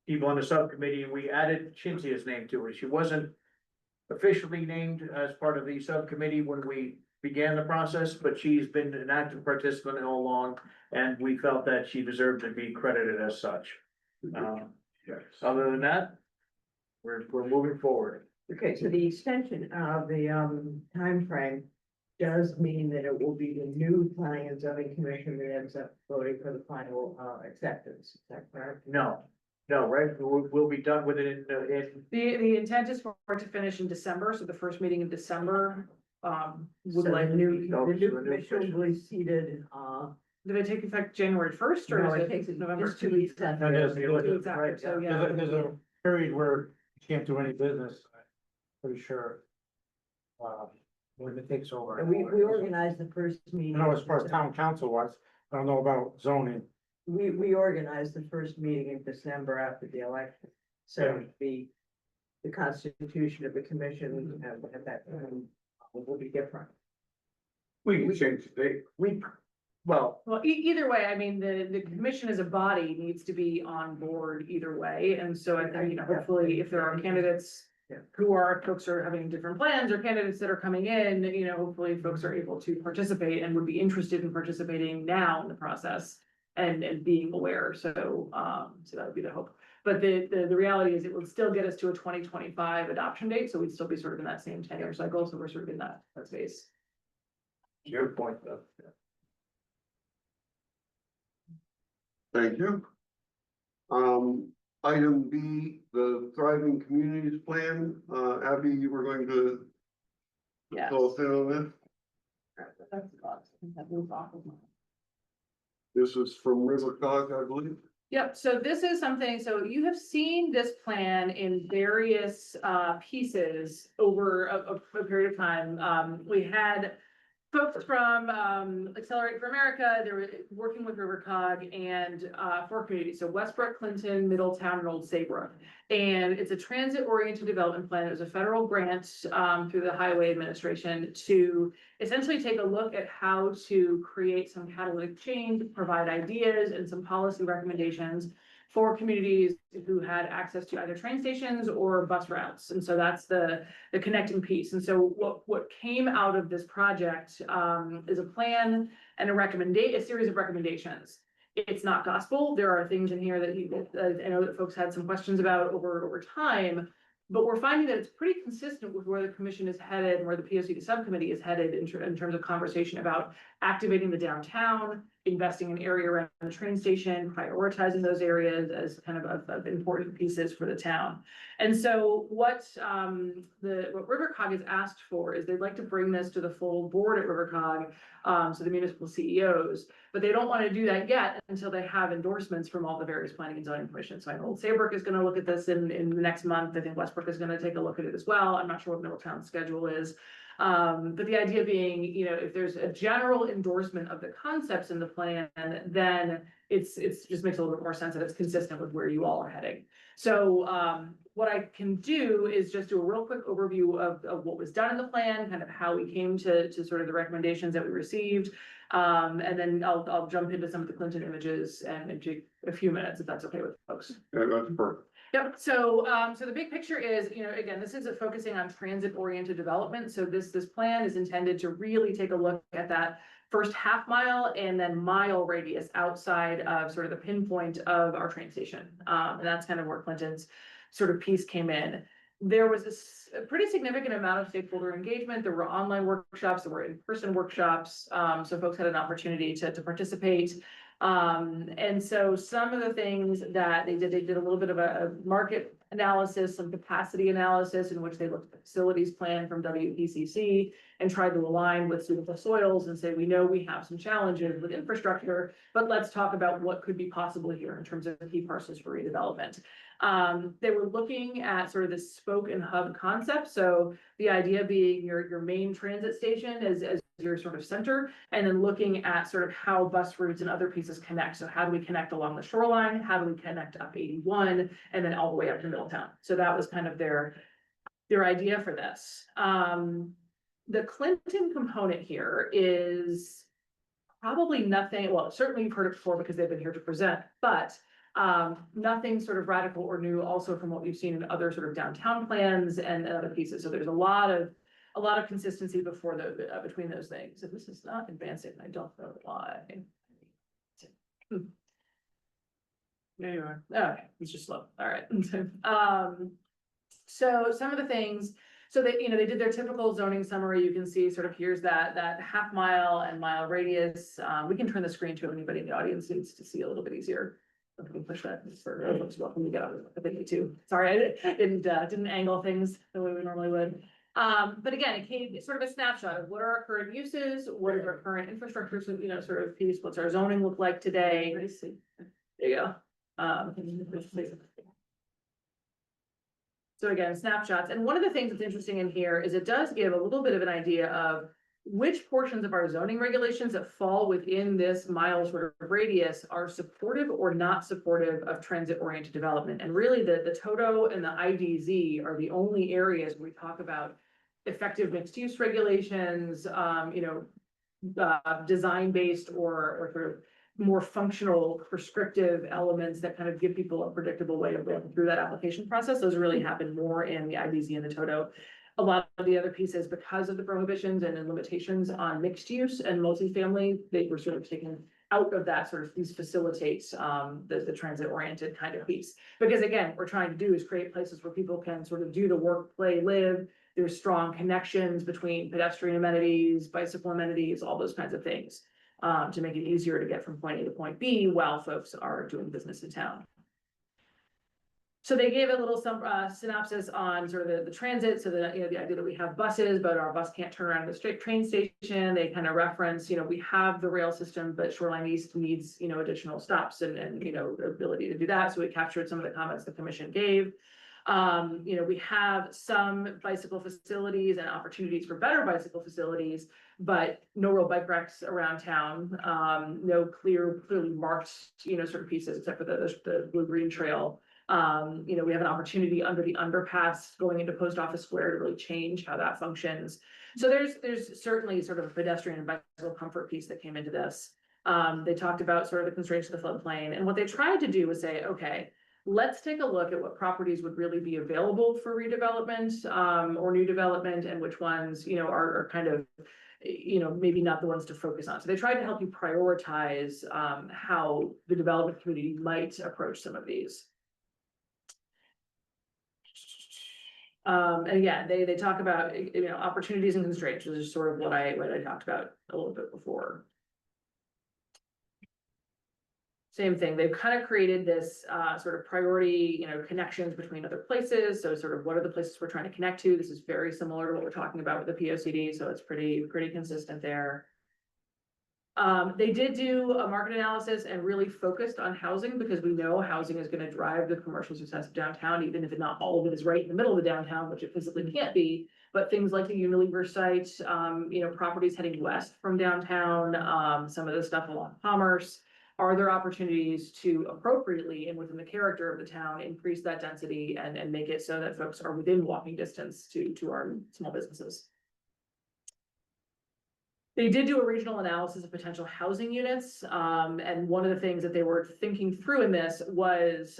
people on the subcommittee, and we added Cynthia's name to it. She wasn't officially named as part of the subcommittee when we began the process, but she's been an active participant all along, and we felt that she deserved to be credited as such. Other than that, we're moving forward. Okay, so the extension of the timeframe does mean that it will be the new planning and zoning commission that ends up voting for the final acceptance, is that correct? No, right? We'll be done with it in The intent is for it to finish in December, so the first meeting in December, So would the like, new, No, the so new the new commission will be seated, did it take effect January first or no, is it it takes November? just 2 weeks after. No, there's the- 2 weeks after, so yeah. There's a period where you can't do any business, I'm pretty sure. When it takes over. And we organized the first meeting. I know as far as town council was, I don't know about zoning. We organized the first meeting in December after the election. So the constitution of the commission at that time will be different. We can change the date. well, Well, either way, I mean, the commission as a body needs to be on board either way, and so I think, hopefully, if there are candidates. Yeah. Who are, folks are having different plans or candidates that are coming in, hopefully folks are able to participate and would be interested in participating now in the process. And being aware, so that would be the hope, but the reality is it would still get us to a 2025 adoption date, so we'd still be sort of in that same 10-year cycle, so we're sort of in that space. your point though. Thank you. Item B, the Thriving Communities Plan, Abby, you were going to Yes. fill us in on this? This is from Rivercog, I believe. Yep, so this is something, so you have seen this plan in various pieces over a period of time. We had folks from Accelerate for America, they were working with Rivercog and four communities, so Westbrook, Clinton, Middletown, and Old Saybrook. And it's a transit-oriented development plan. It was a federal grant through the Highway Administration to essentially take a look at how to create some catalytic change, provide ideas and some policy recommendations for communities who had access to either train stations or bus routes. And so that's the connecting piece. And so what came out of this project is a plan and a series of recommendations. It's not gospel. There are things in here that I know that folks had some questions about over time, but we're finding that it's pretty consistent with where the commission is headed and where the POCD subcommittee is headed in terms of conversation about activating the downtown, investing in area around the train station, prioritizing those areas as kind of important pieces for the town. And so what Rivercog has asked for is they'd like to bring this to the full board at Rivercog, so the municipal CEOs, but they don't want to do that yet until they have endorsements from all the various planning and zoning commissions. So I know Old Saybrook is going to look at this in the next month. I think Westbrook is going to take a look at it as well. I'm not sure what Middletown's schedule is. But the idea being, if there's a general endorsement of the concepts in the plan, then it's just makes a little bit more sense that it's consistent with where you all are heading. So what I can do is just do a real quick overview of what was done in the plan, kind of how we came to sort of the recommendations that we received. And then I'll jump into some of the Clinton images and take a few minutes if that's okay with folks. Yeah, that's perfect. Yep, so the big picture is, again, this is focusing on transit-oriented development, so this plan is intended to really take a look at that first half mile and then mile radius outside of sort of the pinpoint of our train station. And that's kind of where Clinton's sort of piece came in. There was a pretty significant amount of stakeholder engagement. There were online workshops, there were in-person workshops, so folks had an opportunity to participate. And so some of the things that they did a little bit of a market analysis, some capacity analysis in which they looked at the facilities plan from WPCC and tried to align with suitable soils and say, we know we have some challenges with infrastructure, but let's talk about what could be possible here in terms of key parcels for redevelopment. They were looking at sort of this spoke and hub concept. So the idea being your main transit station as your sort of center, and then looking at sort of how bus routes and other pieces connect. So how do we connect along the shoreline? How do we connect up 81 and then all the way up to Middletown? So that was kind of their idea for this. The Clinton component here is probably nothing, well, certainly you've heard it before because they've been here to present, but nothing sort of radical or new also from what we've seen in other sort of downtown plans and other pieces. So there's a lot of consistency between those things. If this is not advancing, I don't know why. There you are. Okay, it's just slow. All right. So some of the things, so they did their typical zoning summary. You can see sort of here's that half mile and mile radius. We can turn the screen to anybody in the audience needs to see a little bit easier. If we can push that for folks welcome to get out of the too. Sorry, I didn't angle things the way we normally would. But again, it came sort of a snapshot of what are our current uses, what is our current infrastructure, so, sort of piece, what's our zoning look like today? There you go. So again, snapshots. And one of the things that's interesting in here is it does give a little bit of an idea of which portions of our zoning regulations that fall within this mile sort of radius are supportive or not supportive of transit-oriented development. And really the TOTO and the IDZ are the only areas where we talk about effective mixed-use regulations, design-based or sort of more functional prescriptive elements that kind of give people a predictable way of going through that application process. Those really happen more in the IDZ and the TOTO. A lot of the other pieces, because of the prohibitions and limitations on mixed use and multifamily, they were sort of taken out of that sort of, these facilitates the transit oriented kind of piece. Because again, what we're trying to do is create places where people can sort of do the work, play, live. There's strong connections between pedestrian amenities, bicycle amenities, all those kinds of things, to make it easier to get from point A to point B while folks are doing business in town. So they gave a little synopsis on sort of the transit, so that, the idea that we have buses, but our bus can't turn around at the straight train station. They kind of reference, we have the rail system, but Shoreline East needs, additional stops and ability to do that. So we captured some of the comments the commission gave. We have some bicycle facilities and opportunities for better bicycle facilities, but no real bike racks around town. No clearly marked, sort of pieces except for the blue-green trail. We have an opportunity under the underpass going into Post Office Square to really change how that functions. So there's certainly sort of a pedestrian and bicycle comfort piece that came into this. They talked about sort of the constraints of the floodplain, and what they tried to do was say, okay, let's take a look at what properties would really be available for redevelopment or new development, and which ones are kind of maybe not the ones to focus on. So they tried to help you prioritize how the development community might approach some of these. And again, they talk about opportunities and constraints, which is sort of what I talked about a little bit before. Same thing, they've kind of created this sort of priority, connections between other places. So sort of what are the places we're trying to connect to? This is very similar to what we're talking about with the POCD, so it's pretty consistent there. They did do a market analysis and really focused on housing, because we know housing is going to drive the commercial success of downtown, even if not all of it is right in the middle of the downtown, which it physically can't be. But things like the Unilever site, properties heading west from downtown, some of the stuff along Commerce. Are there opportunities to appropriately and within the character of the town increase that density and make it so that folks are within walking distance to our small businesses? They did do a regional analysis of potential housing units, and one of the things that they were thinking through in this was,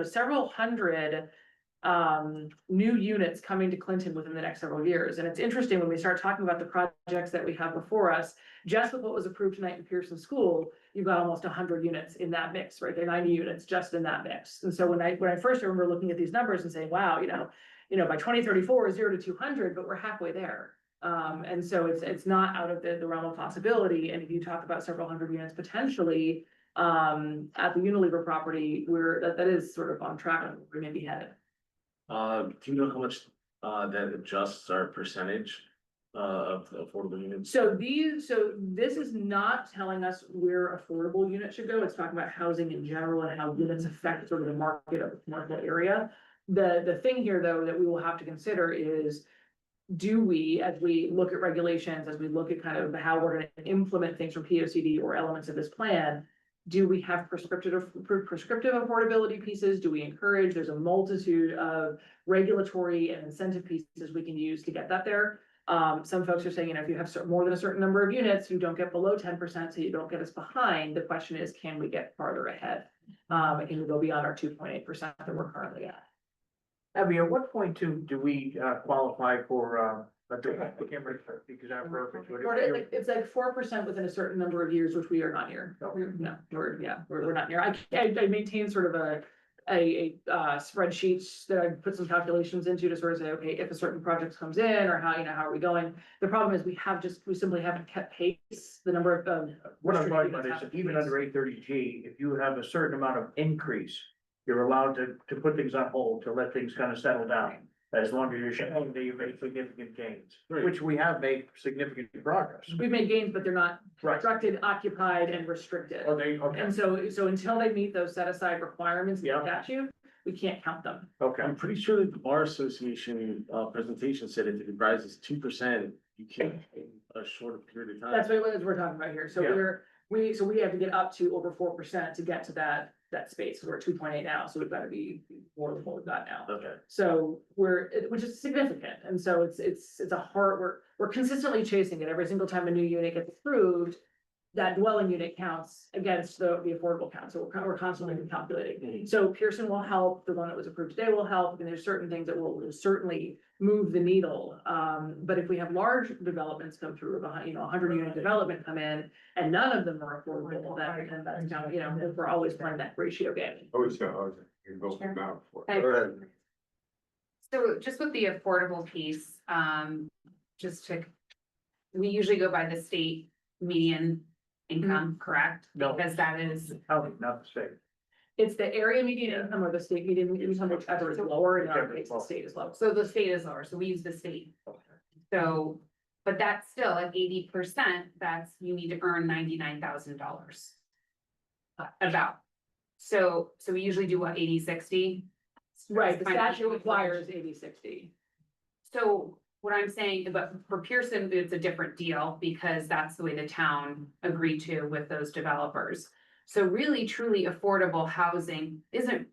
several hundred new units coming to Clinton within the next several years. And it's interesting when we start talking about the projects that we have before us, just with what was approved tonight in Pearson School, you've got almost 100 units in that mix, right? There are 90 units just in that mix. And so when I first remember looking at these numbers and saying, wow, by 2034, 0 to 200, but we're halfway there. And so it's not out of the realm of possibility. And if you talk about several hundred units potentially, at the Unilever property, that is sort of on track, and we may be headed. Do you know how much that adjusts our percentage of the affordable units? So this is not telling us where affordable units should go. It's talking about housing in general and how units affect sort of the market of the commercial area. The thing here, though, that we will have to consider is, do we, as we look at regulations, as we look at kind of how we're gonna implement things from P O C D or elements of this plan, do we have prescriptive affordability pieces? Do we encourage? There's a multitude of regulatory and incentive pieces we can use to get that there. Some folks are saying, if you have more than a certain number of units, you don't get below 10%, so you don't get us behind. The question is, can we get farther ahead? And can we go beyond our 2.8% that we're currently at? Abby, at what point do we qualify for I can't remember because I'm perfect. It's like 4% within a certain number of years, which we are not near. No, we're not near. I maintain sort of a spreadsheet that I put some calculations into to sort of say, okay, if a certain project comes in, or how are we going? The problem is we simply haven't kept pace. The number of What I'm talking about is even under 830G, if you have a certain amount of increase, you're allowed to put things on hold, to let things kind of settle down. As long as you're showing that you've made significant gains, which we have made significant progress. We've made gains, but they're not Right. constructed, occupied, and restricted. Okay. And so until they meet those set aside requirements in the statute, we can't count them. Okay. I'm pretty sure that the Bar Association presentation said if it rises 2%, you can't in a shorter period of time. That's what we're talking about here. So Yeah. we have to get up to over 4% to get to that space. We're at 2.8 now, so we've got to be more than what we've got now. Okay. So which is significant. And so it's a hard, we're consistently chasing it. Every single time a new unit gets approved, that dwelling unit counts against the affordable count. So we're constantly calculating. So Pearson will help. The one that was approved today will help. And there's certain things that will certainly move the needle. But if we have large developments come through, 100 unit development come in, and none of them are affordable, then that's kind of, we're always playing that ratio game. Always, you can go from now for. Okay. Go ahead. So just with the affordable piece, we usually go by the state median income, correct? No. Because that is, Not the state. It's the area median income or the state median income, whichever is lower. In our case, the state is low. so the state is lower, so we use the state. So, but that's still at 80%, you need to earn $99,000. About. So we usually do what, 80-60? Right, the statute requires 80-60. So what I'm saying, but for Pearson, it's a different deal because that's the way the town agreed to with those developers. So really truly affordable housing isn't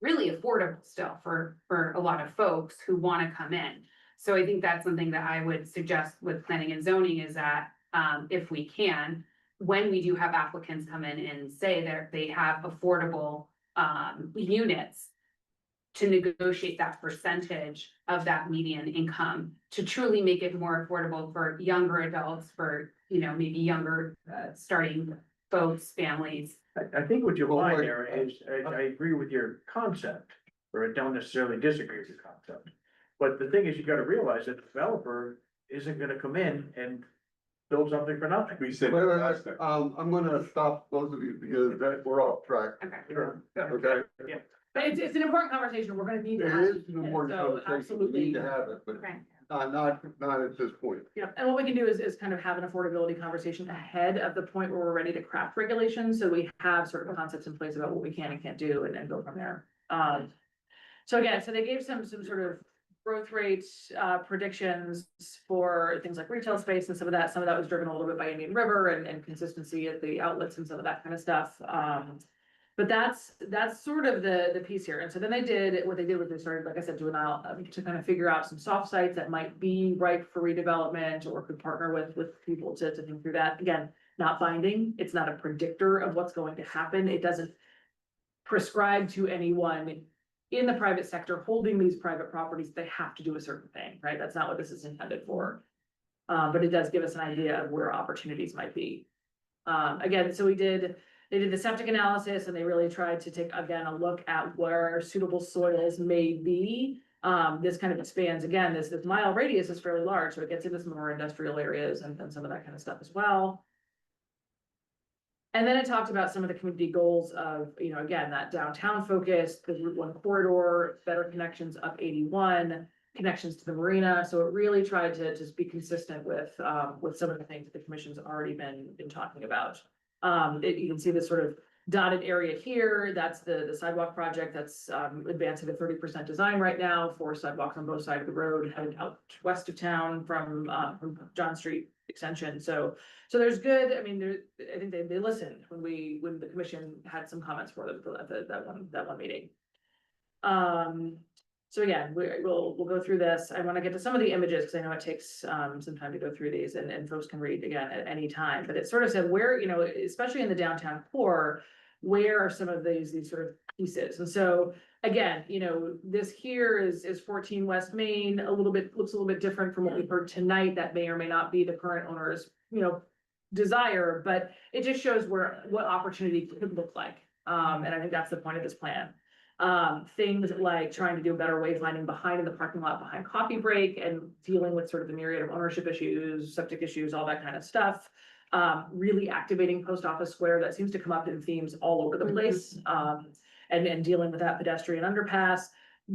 really affordable still for a lot of folks who want to come in. So I think that's something that I would suggest with planning and zoning is that if we can, when we do have applicants come in and say that they have affordable units, to negotiate that percentage of that median income to truly make it more affordable for younger adults, for, maybe younger starting folks, families. I think what you'll find there is, I agree with your concept, or I don't necessarily disagree with your concept. But the thing is, you gotta realize that the developer isn't gonna come in and build something for nothing. We said. Wait, last time. I'm gonna stop both of you because we're off track, Okay. okay? But it's an important conversation. We're gonna need to It have. is an important So conversation, we need to absolutely. have it, but Okay. not at this point. Yeah, and what we can do is kind of have an affordability conversation ahead of the point where we're ready to craft regulations, so we have sort of concepts in place about what we can and can't do and go from there. So again, so they gave some sort of growth rates, predictions for things like retail space and some of that was driven a little bit by Indian River and consistency at the outlets and some of that kind of stuff. But that's sort of the piece here. And so then what they did was they started, like I said, to kind of figure out some soft sites that might be ripe for redevelopment or could partner with people to think through that. Again, not binding. It's not a predictor of what's going to happen. It doesn't prescribe to anyone in the private sector holding these private properties, they have to do a certain thing, right? That's not what this is intended for. But it does give us an idea of where opportunities might be. Again, so they did the septic analysis and they really tried to take, again, a look at where suitable soils may be. This kind of expands, again, this mile radius is fairly large, so it gets into some more industrial areas and some of that kind of stuff as well. And then it talked about some of the community goals of, again, that downtown focus, the Route 1 corridor, better connections up 81, connections to the marina. So it really tried to just be consistent with some of the things that the commission's already been talking about. You can see this sort of dotted area here. That's the sidewalk project that's advancing to 30% design right now for sidewalks on both sides of the road headed out west of town from John Street extension. So there's good, I mean, I think they listened when the commission had some comments for them at that one meeting. So again, we'll go through this. I want to get to some of the images because I know it takes some time to go through these and folks can read again at any time. But it sort of said where, especially in the downtown core, where are some of these sort of pieces? And so again, this here is 14 West Main, looks a little bit different from what we've heard tonight. That may or may not be the current owner's, desire, but it just shows what opportunity could look like. And I think that's the point of this plan. Things like trying to do better wayfinding behind in the parking lot behind coffee break and dealing with sort of the myriad of ownership issues, septic issues, all that kind of stuff. Really activating Post Office Square, that seems to come up in themes all over the place. And dealing with that pedestrian underpass,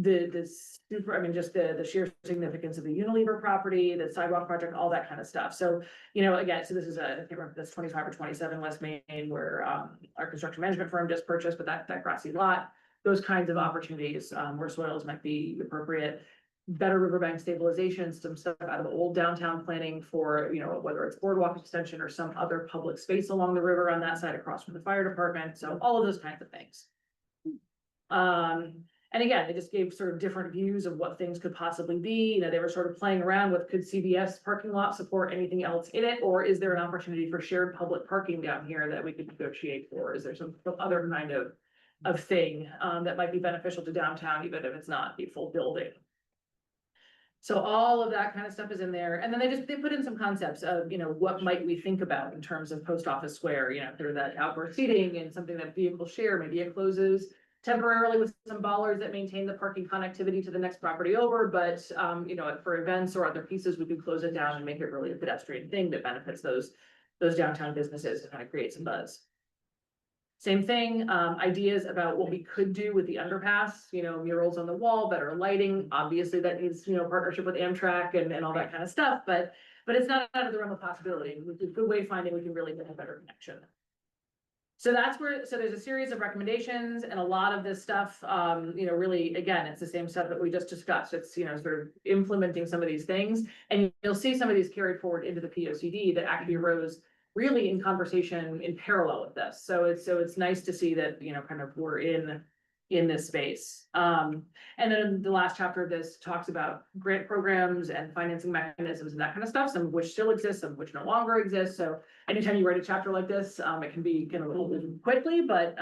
just the sheer significance of the Unilever property, the sidewalk project, all that kind of stuff. So, again, so this is I can't remember if that's 25 or 27 West Main where our construction management firm just purchased, but that grassy lot, those kinds of opportunities where soils might be appropriate. Better riverbank stabilization, some stuff out of the old downtown planning for, whether it's boardwalk extension or some other public space along the river on that side across from the fire department. So all of those kinds of things. And again, they just gave sort of different views of what things could possibly be. They were sort of playing around with, could CVS parking lot support anything else in it? Or is there an opportunity for shared public parking down here that we could negotiate for? Is there some other kind of thing that might be beneficial to downtown, even if it's not a full building? So all of that kind of stuff is in there. And then they put in some concepts of, what might we think about in terms of Post Office Square, through that outdoor seating and something that vehicles share. Maybe it closes temporarily with some bollards that maintain the parking connectivity to the next property over. But, for events or other pieces, we could close it down and make it really a pedestrian thing that benefits those downtown businesses and kind of create some buzz. Same thing, ideas about what we could do with the underpass, murals on the wall, better lighting. Obviously that needs, partnership with Amtrak and all that kind of stuff, but it's not out of the realm of possibility. With good wayfinding, we can really get a better connection. So there's a series of recommendations and a lot of this stuff, really, again, it's the same stuff that we just discussed. It's, sort of implementing some of these things, and you'll see some of these carried forward into the POCD that actually arose really in conversation in parallel with this. So it's nice to see that, kind of we're in this space. And then the last chapter of this talks about grant programs and financing mechanisms and that kind of stuff, some of which still exist, some of which no longer exist. So anytime you write a chapter like this, it can be kind of a little bit quickly, but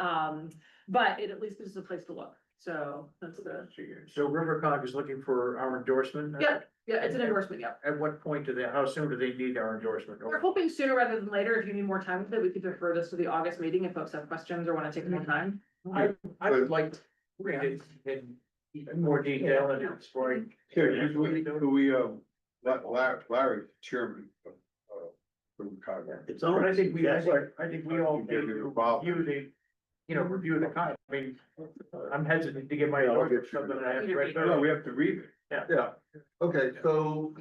it at least gives us a place to look. So that's the. So Rivercog is looking for our endorsement? Yeah, it's an endorsement, yeah. At what point how soon do they need our endorsement? We're hoping sooner rather than later. If you need more time with it, we could defer this to the August meeting if folks have questions or want to take more time. I would like to read it in more detail and exploring. Here, Larry, chairman of, Rivercog. It's But all. I think we all Yeah, you're involved. review the comment. I mean, I'm hesitant to give my endorsement for something that I have to write. No, we have to read it. Yeah, okay, so,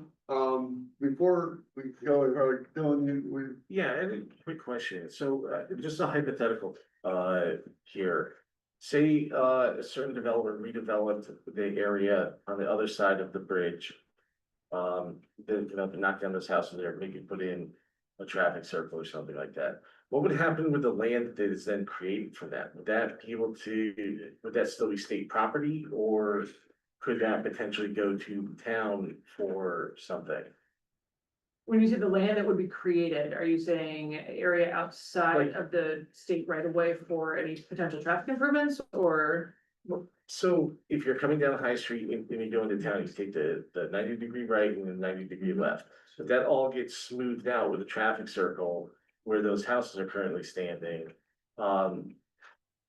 before we go, Dylan, Yeah, I have a quick question. So, just a hypothetical, here. Say, a certain developer redeveloped the area on the other side of the bridge. They knock down this house and they're maybe put in a traffic circle or something like that. What would happen with the land that is then created for that? Would that be able to, would that still be state property, or could that potentially go to town for something? When you say the land that would be created, are you saying area outside of the state right of way for any potential traffic improvements or? So if you're coming down High Street and you go into town, you take the 90-degree right and the 90-degree left. But that all gets smoothed out with a traffic circle where those houses are currently standing.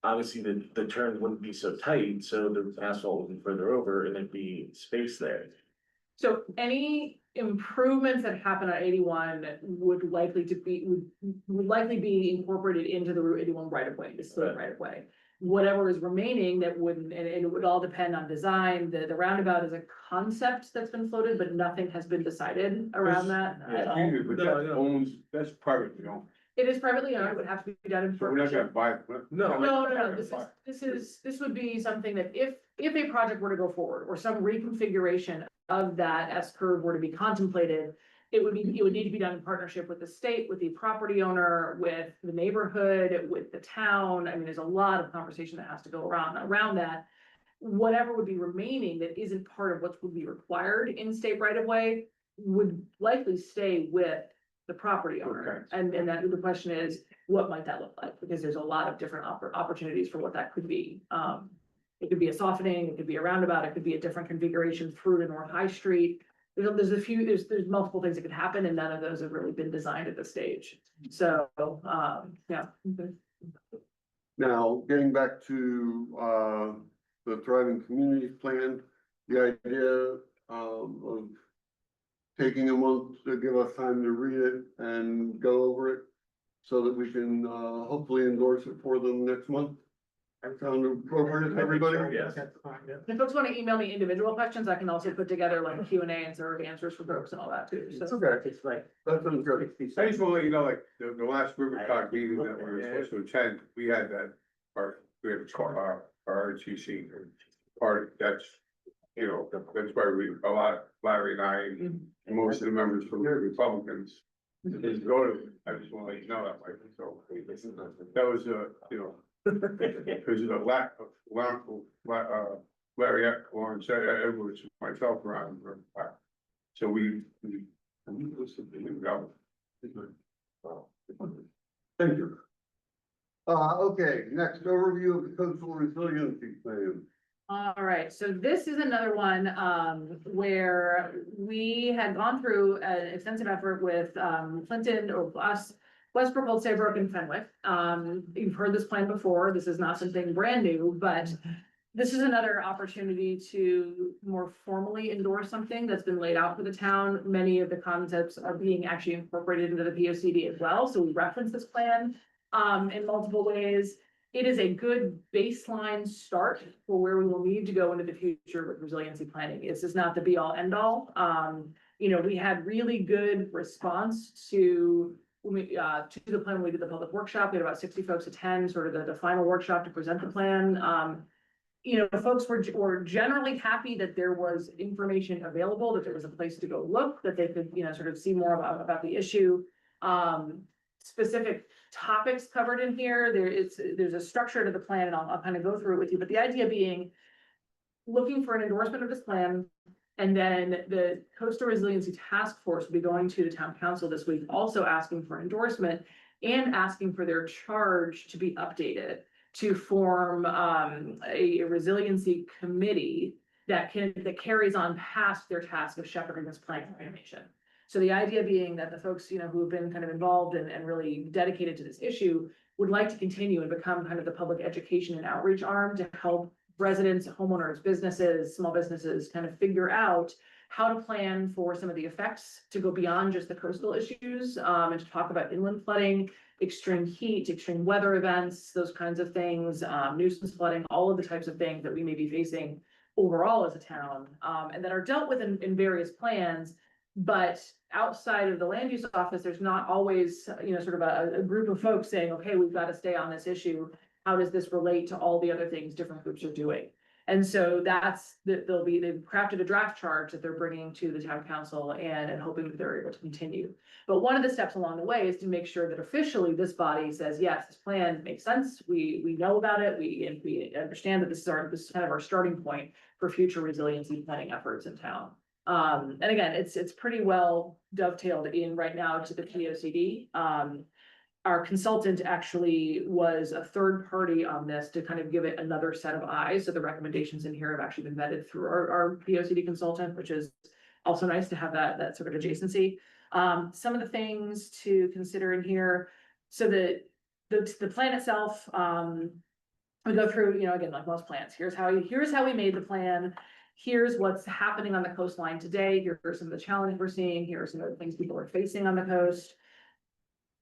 Obviously, the turn wouldn't be so tight, so the asphalt would be further over and there'd be space there. So any improvements that happen on 81 would likely be incorporated into the Route 81 right of way, the state right of way. Whatever is remaining that wouldn't, and it would all depend on design. The roundabout is a concept that's been floated, but nothing has been decided around that. at all. But that owns, that's privately owned. It is privately owned, it would have to be done in So we're not gonna partnership. buy it. No, this would be something that if a project were to go forward or some reconfiguration of that S curve were to be contemplated, it would need to be done in partnership with the state, with the property owner, with the neighborhood, with the town. I mean, there's a lot of conversation that has to go around that. Whatever would be remaining that isn't part of what would be required in state right of way would likely stay with the property owner. And that the question is, what might that look like? Because there's a lot of different opportunities for what that could be. It could be a softening, it could be a roundabout, it could be a different configuration through to North High Street. There's multiple things that could happen, and none of those have really been designed at this stage. So, yeah. Now, getting back to, the Thriving Communities Plan, the idea, of taking a month to give us time to read it and go over it so that we can, hopefully endorse it for them next month. Sound appropriate, everybody? Yes. If folks want to email me individual questions, I can also put together like a Q&A and sort of answers for folks and all that too. It's So okay, It's like. that sounds good. I just wanna let you know, like, the last Rivertalk meeting that we were supposed to attend, we had we had our RTC party, that's, that's why Larry and I, and most of the members from the Republicans, is go to, I just wanna let you know that, Mike, so, that was, because of the lack of, Larry, Lawrence, Edwards, myself around. So we listened to him go. Thank you. Okay, next overview of the coastal resiliency plan. all right, so this is another one where we had gone through an extensive effort with Clinton or us, Westbrook, Old Saybrook, and Fenwick. You've heard this plan before. This is not something brand new, but this is another opportunity to more formally endorse something that's been laid out for the town. Many of the concepts are being actually incorporated into the P O C D as well, so we reference this plan in multiple ways. It is a good baseline start for where we will need to go into the future with resiliency planning. This is not the be all end all. We had really good response to the plan when we did the public workshop. We had about 60 folks attend sort of the final workshop to present the plan. Folks were generally happy that there was information available, that there was a place to go look, that they could, sort of see more about the issue. Specific topics covered in here. There's a structure to the plan, and I'll kind of go through it with you, but the idea being looking for an endorsement of this plan. And then the Coastal Resiliency Task Force will be going to the town council this week, also asking for endorsement and asking for their charge to be updated to form a resiliency committee that carries on past their task of shepherding this plan information. So the idea being that the folks, who have been kind of involved and really dedicated to this issue would like to continue and become kind of the public education and outreach arm to help residents, homeowners, businesses, small businesses kind of figure out how to plan for some of the effects to go beyond just the coastal issues, and to talk about inland flooding, extreme heat, extreme weather events, those kinds of things, nuisance flooding, all of the types of things that we may be facing overall as a town, and that are dealt with in various plans. But outside of the land use office, there's not always, sort of a group of folks saying, okay, we've got to stay on this issue. How does this relate to all the other things different groups are doing? And so they've crafted a draft chart that they're bringing to the town council and hoping that they're able to continue. But one of the steps along the way is to make sure that officially this body says, yes, this plan makes sense. We know about it. We understand that this is kind of our starting point for future resiliency planning efforts in town. And again, it's pretty well dovetailed in right now to the P O C D. Our consultant actually was a third party on this to kind of give it another set of eyes. So the recommendations in here have actually been vetted through our P O C D consultant, which is also nice to have that sort of adjacency. Some of the things to consider in here, so the plan itself, we go through, again, like most plans, here's how we made the plan. Here's what's happening on the coastline today. Here are some of the challenges we're seeing. Here are some of the things people are facing on the coast.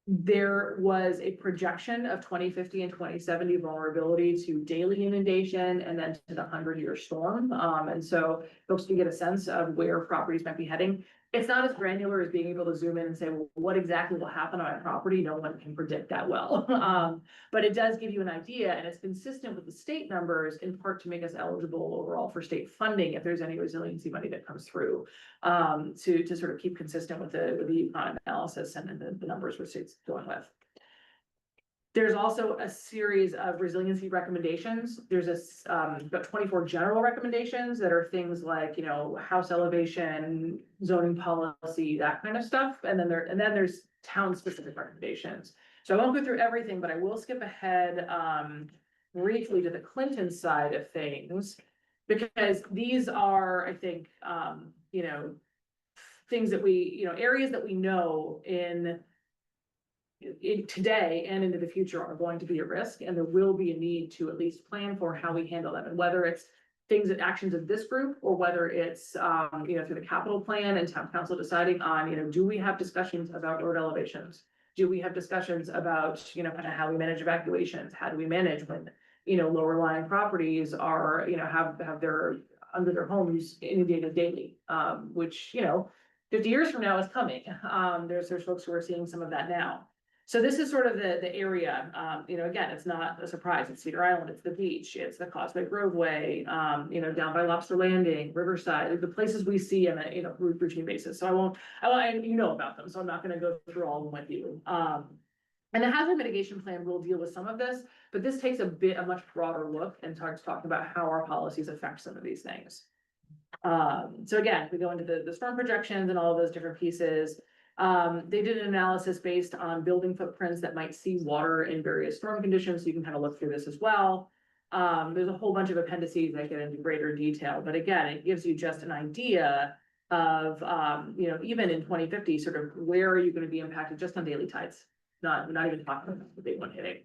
There was a projection of 2050 and 2070 vulnerability to daily inundation and then to the 100-year storm. And so folks can get a sense of where properties might be heading. It's not as granular as being able to zoom in and say, well, what exactly will happen on my property? No one can predict that well. But it does give you an idea, and it's consistent with the state numbers in part to make us eligible overall for state funding if there's any resiliency money that comes through, to sort of keep consistent with the econ analysis and the numbers we're states going with. There's also a series of resiliency recommendations. There's about 24 general recommendations that are things like, house elevation, zoning policy, that kind of stuff. And then there's town specific recommendations. So I won't go through everything, but I will skip ahead briefly to the Clinton side of things, because these are, I think, things that areas that we know in today and into the future are going to be at risk, and there will be a need to at least plan for how we handle them, and whether it's things and actions of this group or whether it's through the capital plan and town council deciding on, do we have discussions about road elevations? Do we have discussions about, kind of how we manage evacuations? How do we manage when, lower lying properties are, have their under their homes inundated daily, which, 50 years from now is coming. There's folks who are seeing some of that now. So this is sort of the area, again, it's not a surprise. It's Cedar Island, it's the beach, it's the Causeway Groveway, down by Lobster Landing, Riverside, the places we see on a, routine basis. So I won't, about them, so I'm not gonna go through all of them with you. And the hazard mitigation plan will deal with some of this, but this takes a much broader look and starts talking about how our policies affect some of these things. So again, we go into the storm projections and all of those different pieces. They did an analysis based on building footprints that might see water in various storm conditions, so you can kind of look through this as well. There's a whole bunch of appendices that get into greater detail, but again, it gives you just an idea of, even in 2050, sort of where are you going to be impacted just on daily tides, not even talking about the big one hitting.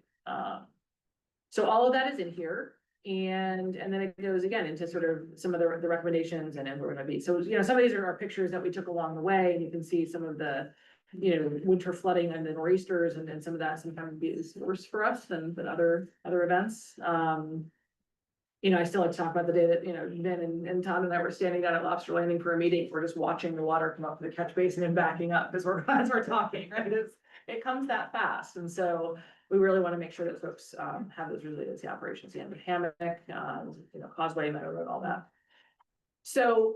So all of that is in here. And then it goes again into sort of some of the recommendations and then we're gonna be. So, some of these are our pictures that we took along the way, and you can see some of the, winter flooding and the nor'easters, and then some of that sometimes is worse for us than other events. I still like to talk about the day that, Vin and Todd and I were standing down at Lobster Landing for a meeting. We're just watching the water come up to the catch basin and backing up as we're talking, right? It comes that fast. And so we really want to make sure that folks have those resiliency operations, hammock, Causeway, Meadow Road, all that. So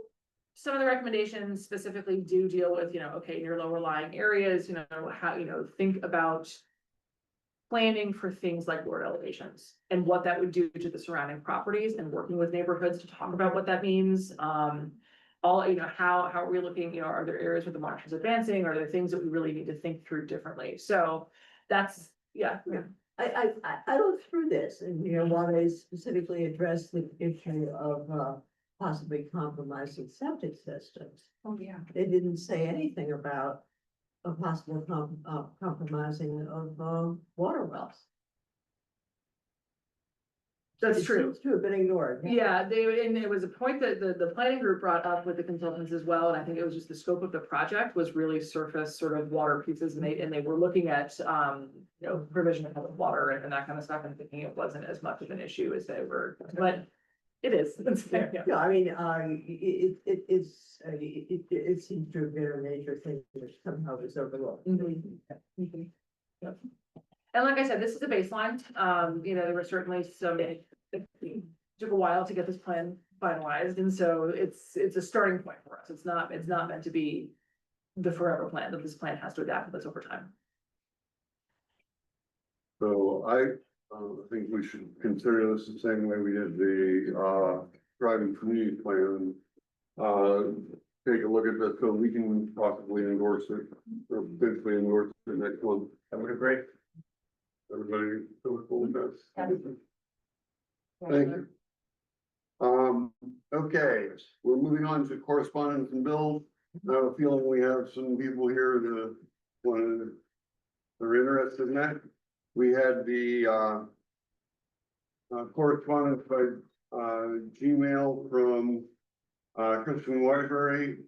some of the recommendations specifically do deal with, okay, your lower lying areas, how, think about planning for things like road elevations and what that would do to the surrounding properties, and working with neighborhoods to talk about what that means. How are we looking, are there areas where the marsh is advancing? Are there things that we really need to think through differently? So that's, yeah. I looked through this and, while they specifically addressed the issue of, possibly compromising septic systems, Oh, yeah. they didn't say anything about a possible compromising of, water wells. That's true. It's true, but ignored. Yeah, and it was a point that the planning group brought up with the consultants as well, and I think it was just the scope of the project was really surface sort of water pieces, and they were looking at, provision of water and that kind of stuff, and thinking it wasn't as much of an issue as they were, but it is. Yeah, I mean, it seems to have been a major thing which somehow was overlooked. And like I said, this is a baseline. There were certainly some, took a while to get this plan finalized, and so it's a starting point for us. It's not meant to be the forever plan, that this plan has to adapt to this over time. So I think we should consider this the same way we did the driving community plan. Take a look at this so we can possibly endorse it or potentially endorse it next month. That would be great. Everybody feel cool with that? Thank you. Okay, we're moving on to correspondence and bills. I have a feeling we have some people here that are interested in that. We had the correspondence by Gmail from Christian Waterbury.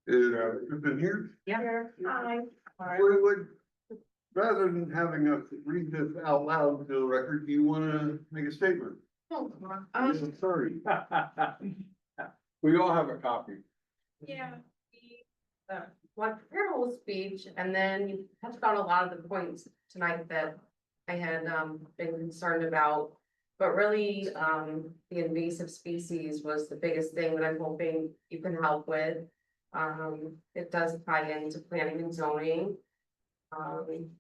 Is Kristen here? Yeah. Hi. Would, rather than having us read this out loud to the record, do you wanna make a statement? Sorry. We all have a copy. Yeah, like your whole speech, and then you touched on a lot of the points tonight that I had been concerned about. But really, the invasive species was the biggest thing that I'm hoping you can help with. It does tie into planning and zoning. I'm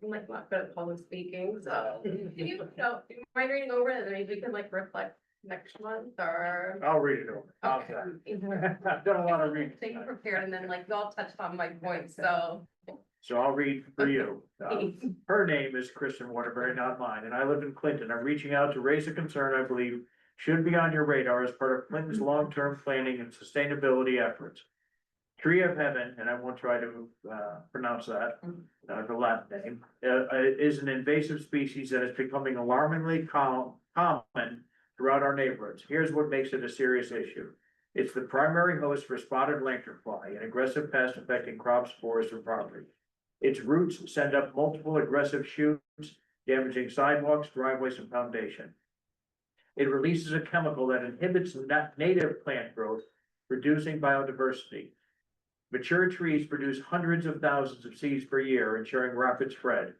like not good at public speaking, so do you know, do you mind reading over it, and maybe we can like reflect next month, or? I'll read it over. How's Okay. that? I've done a lot of reading. So you prepared, and then like you all touched on my points, so. So I'll read for you. Her name is Kristen Waterbury, not mine, and I live in Clinton. I'm reaching out to raise a concern I believe should be on your radar as part of Clinton's long-term planning and sustainability efforts. Tree of Heaven, and I won't try to pronounce that, the Latin name, is an invasive species that is becoming alarmingly common throughout our neighborhoods. Here's what makes it a serious issue. It's the primary host for spotted lanternfly, an aggressive pest affecting crops, forests, and property. Its roots send up multiple aggressive shoots, damaging sidewalks, driveways, and foundation. It releases a chemical that inhibits native plant growth, reducing biodiversity. Mature trees produce hundreds of thousands of seeds per year, ensuring rapid spread.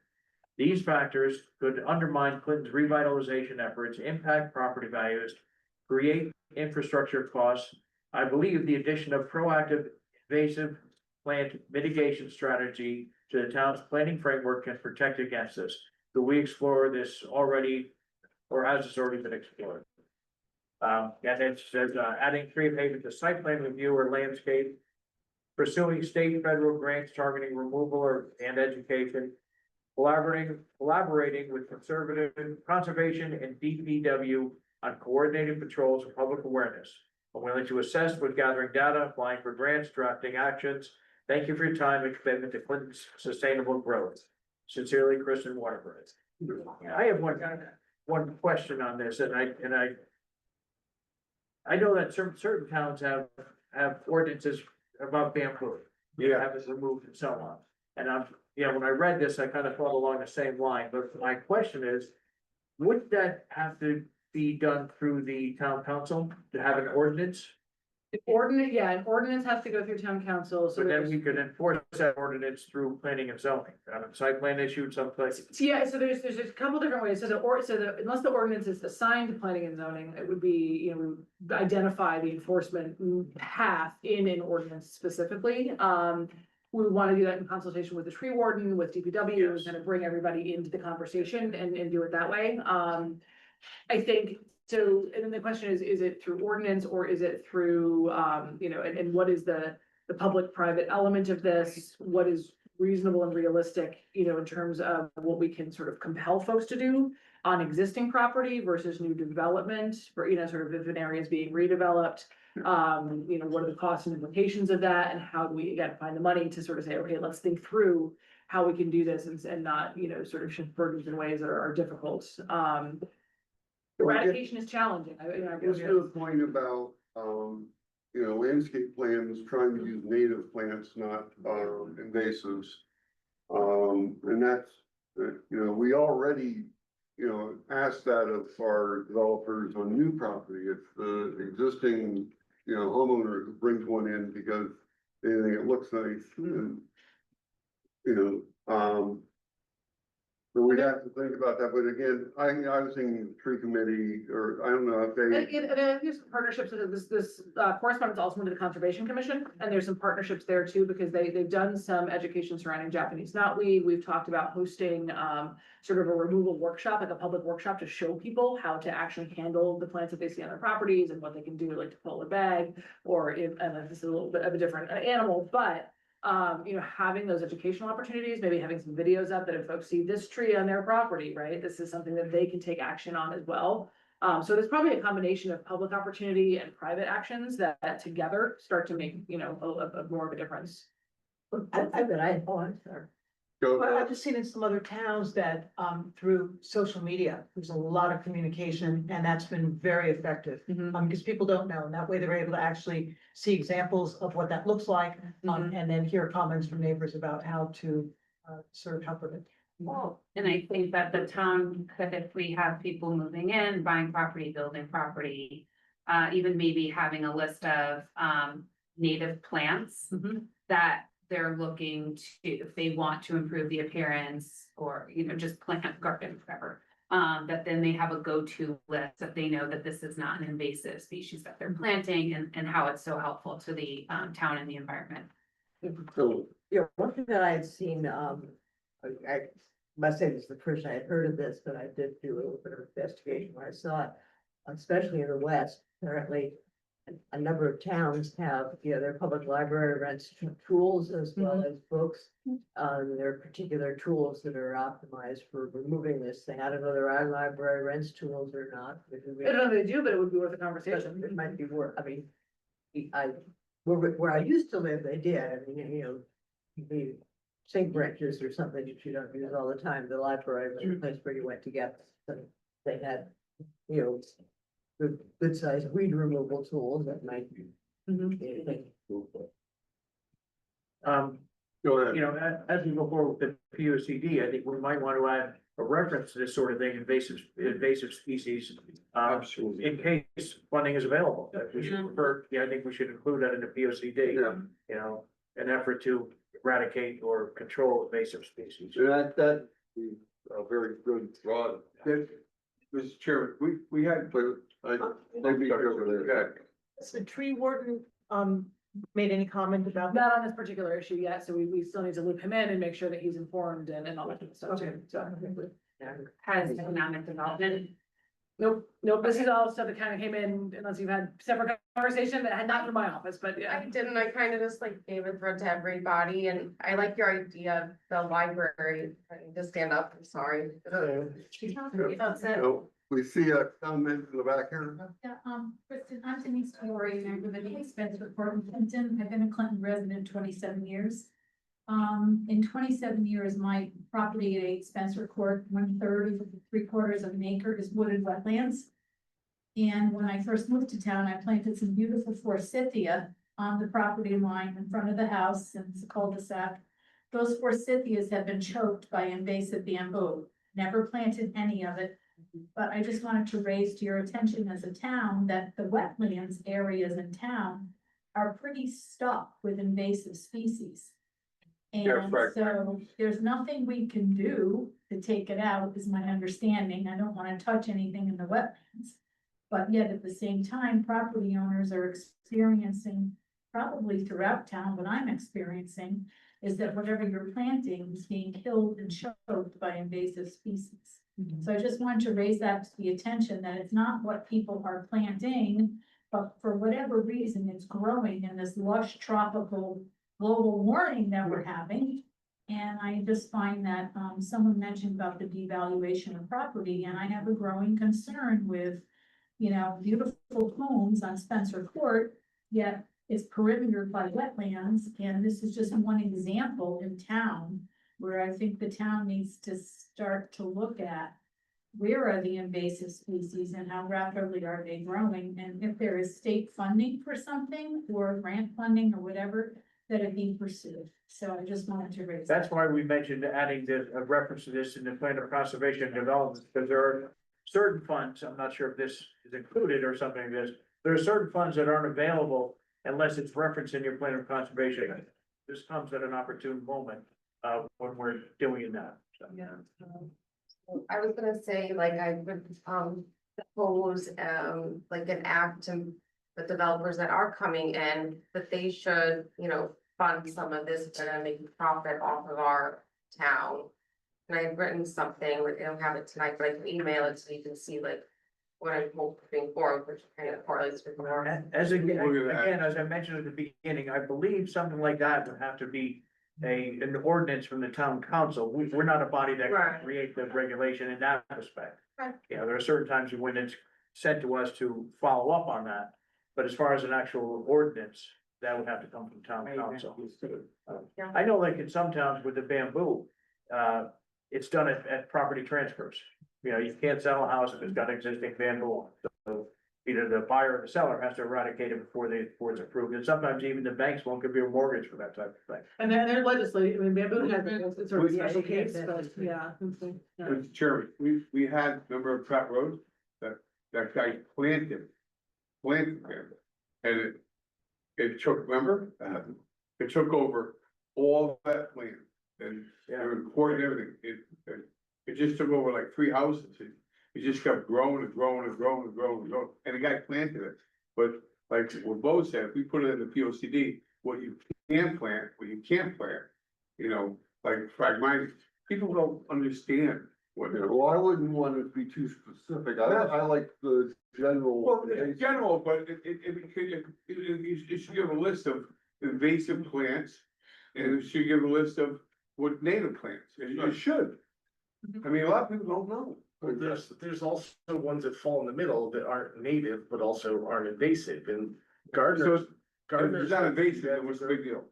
These factors could undermine Clinton's revitalization efforts, impact property values, create infrastructure costs. I believe the addition of proactive invasive plant mitigation strategy to the town's planning framework can protect against this. Do we explore this already, or has this already been explored? And it says, adding Tree of Haven to site plan review or landscape, pursuing state and federal grants targeting removal and education, collaborating with conservation and DPW on coordinated patrols and public awareness. I'm willing to assist with gathering data, applying for grants, drafting actions. Thank you for your time and commitment to Clinton's sustainable growth. Sincerely, Kristen Waterbury. I have one question on this, and I know that certain towns have ordinances about bamboo. You have it removed and so on. And when I read this, I kind of thought along the same line, but my question is, would that have to be done through the town council to have an ordinance? An ordinance has to go through town council, so So then there's. we could enforce that ordinance through planning and zoning, site plan issued someplace. Yeah, so there's a couple different ways, so unless the ordinance is assigned to planning and zoning, it would be, we would identify the enforcement path in an ordinance specifically. We would want to do that in consultation with the tree warden, with DPW, and kind of bring everybody into the conversation and do it that way. I think, so, and then the question is it through ordinance or is it through, and what is the public-private element of this? What is reasonable and realistic, in terms of what we can sort of compel folks to do on existing property versus new development, for, sort of if an area is being redeveloped. What are the costs and implications of that, and how do we, again, find the money to sort of say, okay, let's think through how we can do this and not, sort of shift burdens in ways that are difficult. Eradication is challenging. Just to the point about, landscape plans trying to use native plants, not, invasives. And that's, we already, ask that of our developers on new property. If the existing, homeowner brings one in because anything that looks nice, and, you know, but we'd have to think about that, but again, I was thinking the tree committee, or I don't know if And, they. and I think there's partnerships, this correspondence also went to the Conservation Commission, and there's some partnerships there too, because they've done some education surrounding Japanese knotweed. We've talked about hosting, sort of a removal workshop, like a public workshop to show people how to actually handle the plants that they see on their properties and what they can do, like to pull a bag, or if, and this is a little bit of a different animal, but you know, having those educational opportunities, maybe having some videos up that if folks see this tree on their property, right, this is something that they can take action on as well. So there's probably a combination of public opportunity and private actions that together start to make, you know, a more of a difference. I bet I'm sorry. Go, Well, I've just seen in some other towns that, through social media, there's a lot of communication, and that's been very effective. Because people don't know, and that way they're able to actually see examples of what that looks like, and then hear comments from neighbors about how to, sort of help with it. And I think that the town, that if we have people moving in, buying property, building property, even maybe having a list of native plants that they're looking to, if they want to improve the appearance or, you know, just plant garden, whatever. That then they have a go-to list that they know that this is not an invasive species that they're planting and how it's so helpful to the town and the environment. so, Yeah, one thing that I had seen, I must say this is the first I had heard of this, but I did do a little bit of investigation when I saw it, especially in the West. Apparently, a number of towns have, you know, their public library rents tools as well as books. There are particular tools that are optimized for removing this thing. I don't know whether our library rents tools or not. I don't know if they do, but it would be worth a conversation. It might be worth, I mean, where I used to live, they did. I mean, you know, the sink branches or something that you don't use all the time. The library was the place where you went to get, so they had, you know, good sized weed removal tools that might be. anything. go ahead. You know, as we go forward with the P O C D, I think we might want to add a reference to this sort of thing, invasive species. Absolutely. In case funding is available, that we should refer, I think we should include that in the P O C D. Yeah. You know, an effort to eradicate or control invasive species. And that is a very good thought. Mr. Chairman, we had, But maybe over there. Has the tree warden, made any comment about that? Not on this particular issue yet, so we still need to loop him in and make sure that he's informed and all that kind of stuff too. So, Has economic development. nope, this is all stuff that kind of came in, unless you've had separate conversation that had not from my office, but yeah. I didn't, I kind of just like gave it through to everybody, and I like your idea of the library. I need to stand up, I'm sorry. That's it. So, we see a comment in the back here. Yeah, Kristen, I'm Denise Story, and I live in East Bedford, in Clinton. I've been a Clinton resident 27 years. In 27 years, my property at 8 Spencer Court, 1/3 of 3/4 of an acre is wooded wetlands. And when I first moved to town, I planted some beautiful forsythia on the property line in front of the house, and it's a cul-de-sac. Those forsythias have been choked by invasive bamboo. Never planted any of it. But I just wanted to raise to your attention as a town that the wetlands areas in town are pretty stuck with invasive species. Yeah, And right. so there's nothing we can do to take it out, is my understanding. I don't want to touch anything in the wetlands. But yet at the same time, property owners are experiencing, probably throughout town, what I'm experiencing is that whatever you're planting is being killed and choked by invasive species. So I just wanted to raise that to the attention that it's not what people are planting, but for whatever reason, it's growing in this lush tropical global warming that we're having. And I just find that, someone mentioned about the devaluation of property, and I have a growing concern with, you know, beautiful homes on Spencer Court, yet it's perimetered by wetlands, and this is just one example in town where I think the town needs to start to look at where are the invasive species and how rapidly are they growing? And if there is state funding for something or grant funding or whatever, that it be pursued. So I just wanted to raise. That's why we mentioned adding a reference to this in the plan of conservation and development, because there are certain funds, I'm not sure if this is included or something like this. There are certain funds that aren't available unless it's referenced in your plan of conservation. This comes at an opportune moment, when we're doing that, so. Yeah. I was gonna say, like, I would, propose, like an act to the developers that are coming in, that they should, you know, fund some of this, and make profit off of our town. And I had written something, like, I don't have it tonight, but I can email it so you can see like what I'm hoping for, which kind of correlates with more. As again, as I mentioned at the beginning, I believe something like that would have to be an ordinance from the town council. We're not a body that Right. can create the regulation in that respect. Right. You know, there are certain times when it's said to us to follow up on that, but as far as an actual ordinance, that would have to come from town council. Yeah. I know like in some towns with the bamboo, it's done at property transfers. You know, you can't sell a house if it's got existing bamboo on it. So either the buyer or the seller has to eradicate it before it's approved. And sometimes even the banks won't give you a mortgage for that type of thing. And then they're legislating, I mean, bamboo has, it's sort of a Yeah, special you can't case, set but this free. yeah. Yeah. Mr. Chairman, we had a number of Pratt roads that guy planted them. And it took, remember, it took over all that land and they were recording everything. It just took over like 3 houses. It just kept growing and growing and growing and growing and growing, and the guy planted it. But like what Bo said, if we put it in the P O C D, what you can plant, what you can't plant, you know, like fragments, people don't understand what they're. Well, I wouldn't want it to be too specific. I like the general. Well, in general, but it should give a list of invasive plants, and it should give a list of what native plants, and it should. I mean, a lot of people don't know. Well, there's also ones that fall in the middle that aren't native, but also aren't invasive, and gardeners. If it's not invasive, then what's the big deal?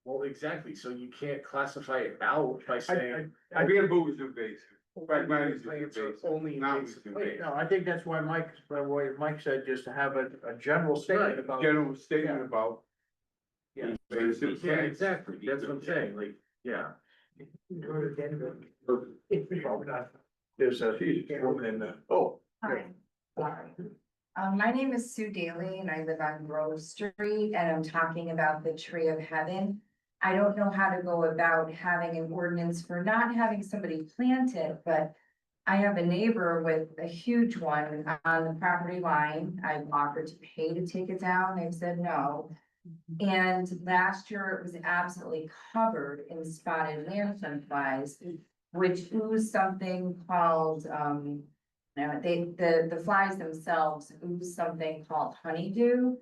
Well, exactly, so you can't classify it out by saying. Bamboo is invasive, fragments is Plants are invasive, only not invasive invasive. No, I think that's why Mike said just to have a general statement about. General statement about. Yeah. invasive Yeah, plants. exactly, that's what I'm saying, like, yeah. There's a woman in the, oh. Hi, sorry. My name is Sue Daly and I live on Grove Street and I'm talking about the Tree of Heaven. I don't know how to go about having an ordinance for not having somebody plant it, but I have a neighbor with a huge one on the property line. I've offered to pay to take it down. They've said no. And last year it was absolutely covered in spotted lantern flies, which ooze something called, the flies themselves ooze something called honeydew.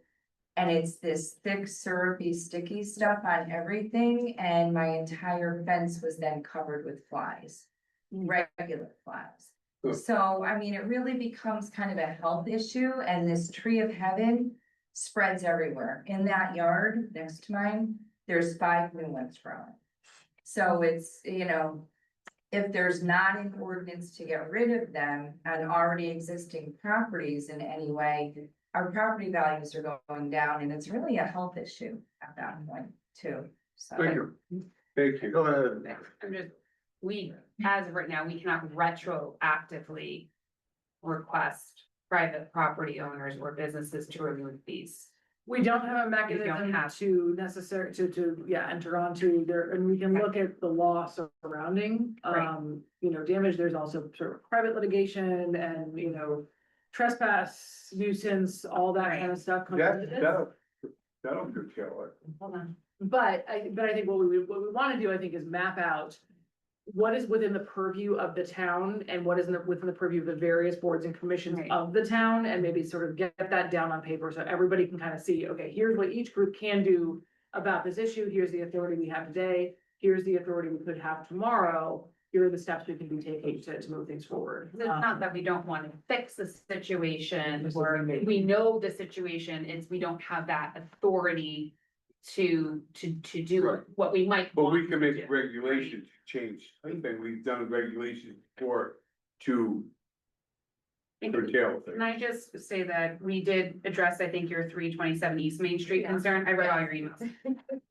And it's this thick syrupy sticky stuff on everything, and my entire fence was then covered with flies, regular flies. Good. So, I mean, it really becomes kind of a health issue, and this Tree of Heaven spreads everywhere. In that yard next to mine, there's 5 new ones growing. So it's, you know, if there's not an ordinance to get rid of them on already existing properties in any way, our property values are going down, and it's really a health issue at that point too, so. Thank you. Thank you. Go ahead. I'm just, as of right now, we cannot retroactively request private property owners or businesses to remove these. We don't have a don't mechanism have- to necessary, enter onto there, and we can look at the law surrounding, Right. you know, damage. There's also sort of private litigation and, you know, trespass, nuisance, all that kind of stuff. comes into this. That'll curtail it. Hold on. But I think what we wanna do, I think, is map out what is within the purview of the town and what is within the purview of the various boards and commissions Right. of the town, and maybe sort of get that down on paper so everybody can kind of see, okay, here's what each group can do about this issue. Here's the authority we have today. Here's the authority we could have tomorrow. Here are the steps we can be taking to move things forward. It's not that we don't want to fix the situation, or we know the situation, it's we don't have that authority to do Right. what we might. But we want can to make do. regulations change. I think we've done regulations before to curtail Can things. I just say that we did address, I think, your 327 East Main Street concern, I read all your emails.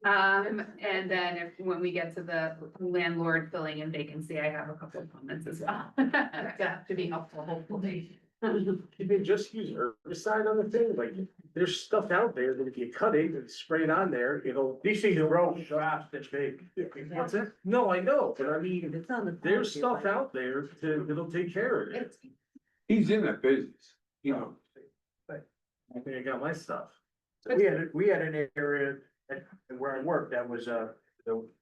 And then when we get to the landlord filling in vacancy, I have a couple of comments as well. To be helpful, hopefully. You can just use herbicide on the thing, like, there's stuff out there that if you cut it and spray it on there, it'll. These things grow fast and big. What's it? No, I know, but I If mean, it's on the. there's property stuff line. out there that'll take care of it. He's in that business, you know. I think I got my stuff. We had an area where I worked that was, the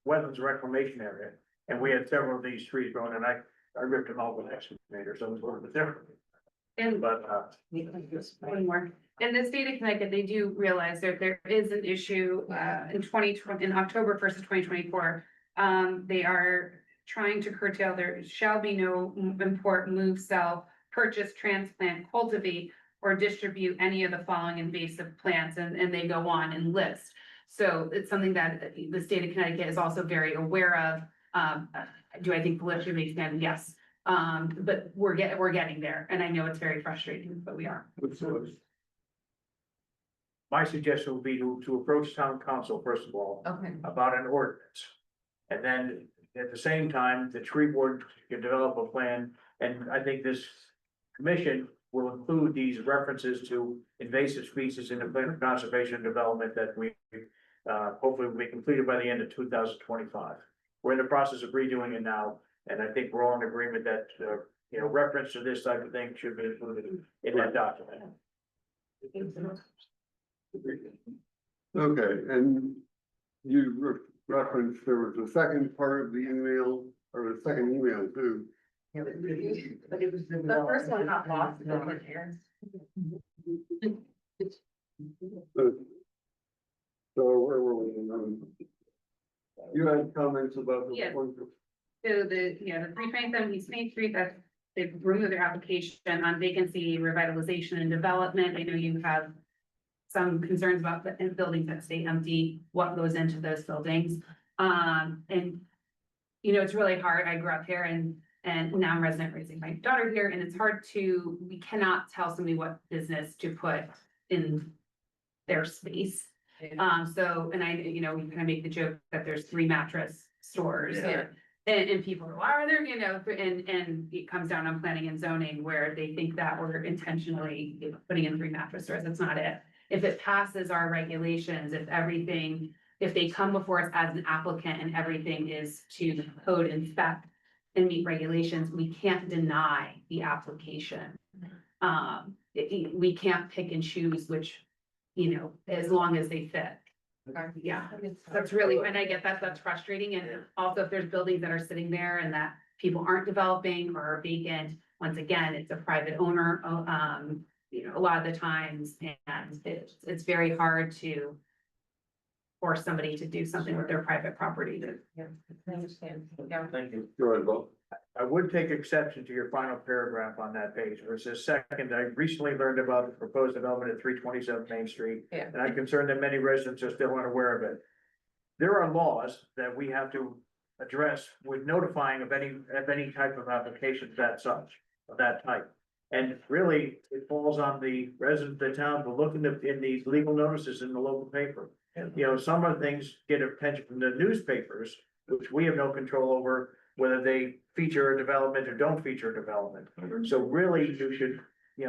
wetlands reclamation area. And we had several of these trees growing and I ripped them out with an excavator, so it was a little bit different. And But, one more. In the state of Connecticut, they do realize that there is an issue, in October first of 2024. They are trying to curtail, there shall be no import, move, sell, purchase, transplant, cultivate, or distribute any of the following invasive plants, and they go on and list. So it's something that the state of Connecticut is also very aware of. Do I think politically makes sense? Yes. But we're getting there, and I know it's very frustrating, but we are. my suggestion would be to approach town council, first of all, Okay. about an ordinance. And then at the same time, the tree board can develop a plan, and I think this commission will include these references to invasive species in the plan of conservation and development that we hopefully will be completed by the end of 2025. We're in the process of redoing it now, and I think we're all in agreement that, reference to this type of thing should be included in that document. Okay, and you referenced there was a second part of the email, or the second email too. Yeah, but it was. The first one got lost in the here. So where were we? You had comments about the Yes. one. So the 327 East Main Street, that they've removed their application on vacancy, revitalization and development. I know you have some concerns about the buildings that stay empty, what goes into those buildings. And it's really hard. I grew up here and now I'm resident raising my daughter here, and it's hard we cannot tell somebody what business to put in their space. So, and we kind of make the joke that there's 3 mattress stores. Yeah. And people go, are there, and it comes down on planning and zoning where they think that we're intentionally putting in 3 mattress stores. That's not it. If it passes our regulations, if they come before us as an applicant and everything is to code and spec and meet regulations, we can't deny the application. We can't pick and choose which, as long as they fit. Yeah, that's really, and I get that's frustrating. And also if there's buildings that are sitting there and that people aren't developing or are vacant, once again, it's a private owner, a lot of the times, and it's very hard to force somebody to do something with their private property. I understand. Thank you. Go ahead, Bob. I would take exception to your final paragraph on that page, where it says, second, I recently learned about the proposed development at 327 Main Street. Yeah. And I'm concerned that many residents are still unaware of it. There are laws that we have to address with notifying of any type of application of that type. And really, it falls on the residents of the town to look in these legal notices in the local paper. Some of the things get attention from the newspapers, which we have no control over, whether they feature a development or don't feature a development. So really, you should,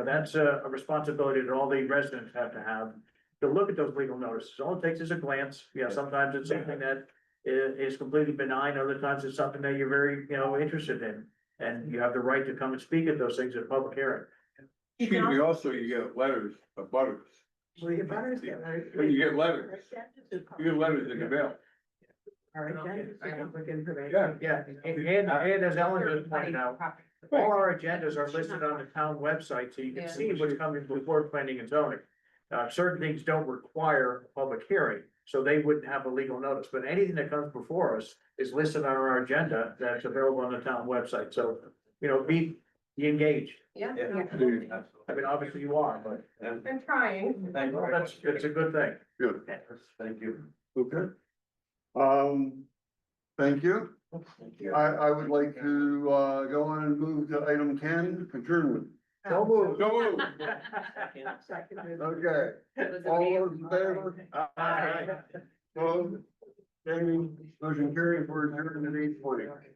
that's a responsibility that all the residents have to look at those legal notices. All it takes is a glance. Sometimes it's something that is completely benign, other times it's something that you're very, interested in. And you have the right to come and speak at those things at a public hearing. Excuse me, also, you get letters of butters. Well, your butters get letters. When you get letters, you get letters in the mail. All right, that is public information. Yeah. And as Ellen just pointed out, all our agendas are listed on the town website, so you can see what's coming before planning and zoning. Certain things don't require a public hearing, so they wouldn't have a legal notice, but anything that comes before us is listed on our agenda that's available on the town website, so, be engaged. Yeah. I mean, obviously you are, but I'm trying. it's a good thing. Good, Thank you. okay. Thank you. I would like to, go on and move to item 10, adjournment. So moved. So moved. Okay, all those in favor? Aye. Opposed? Motion carried for adjournment at 8:20.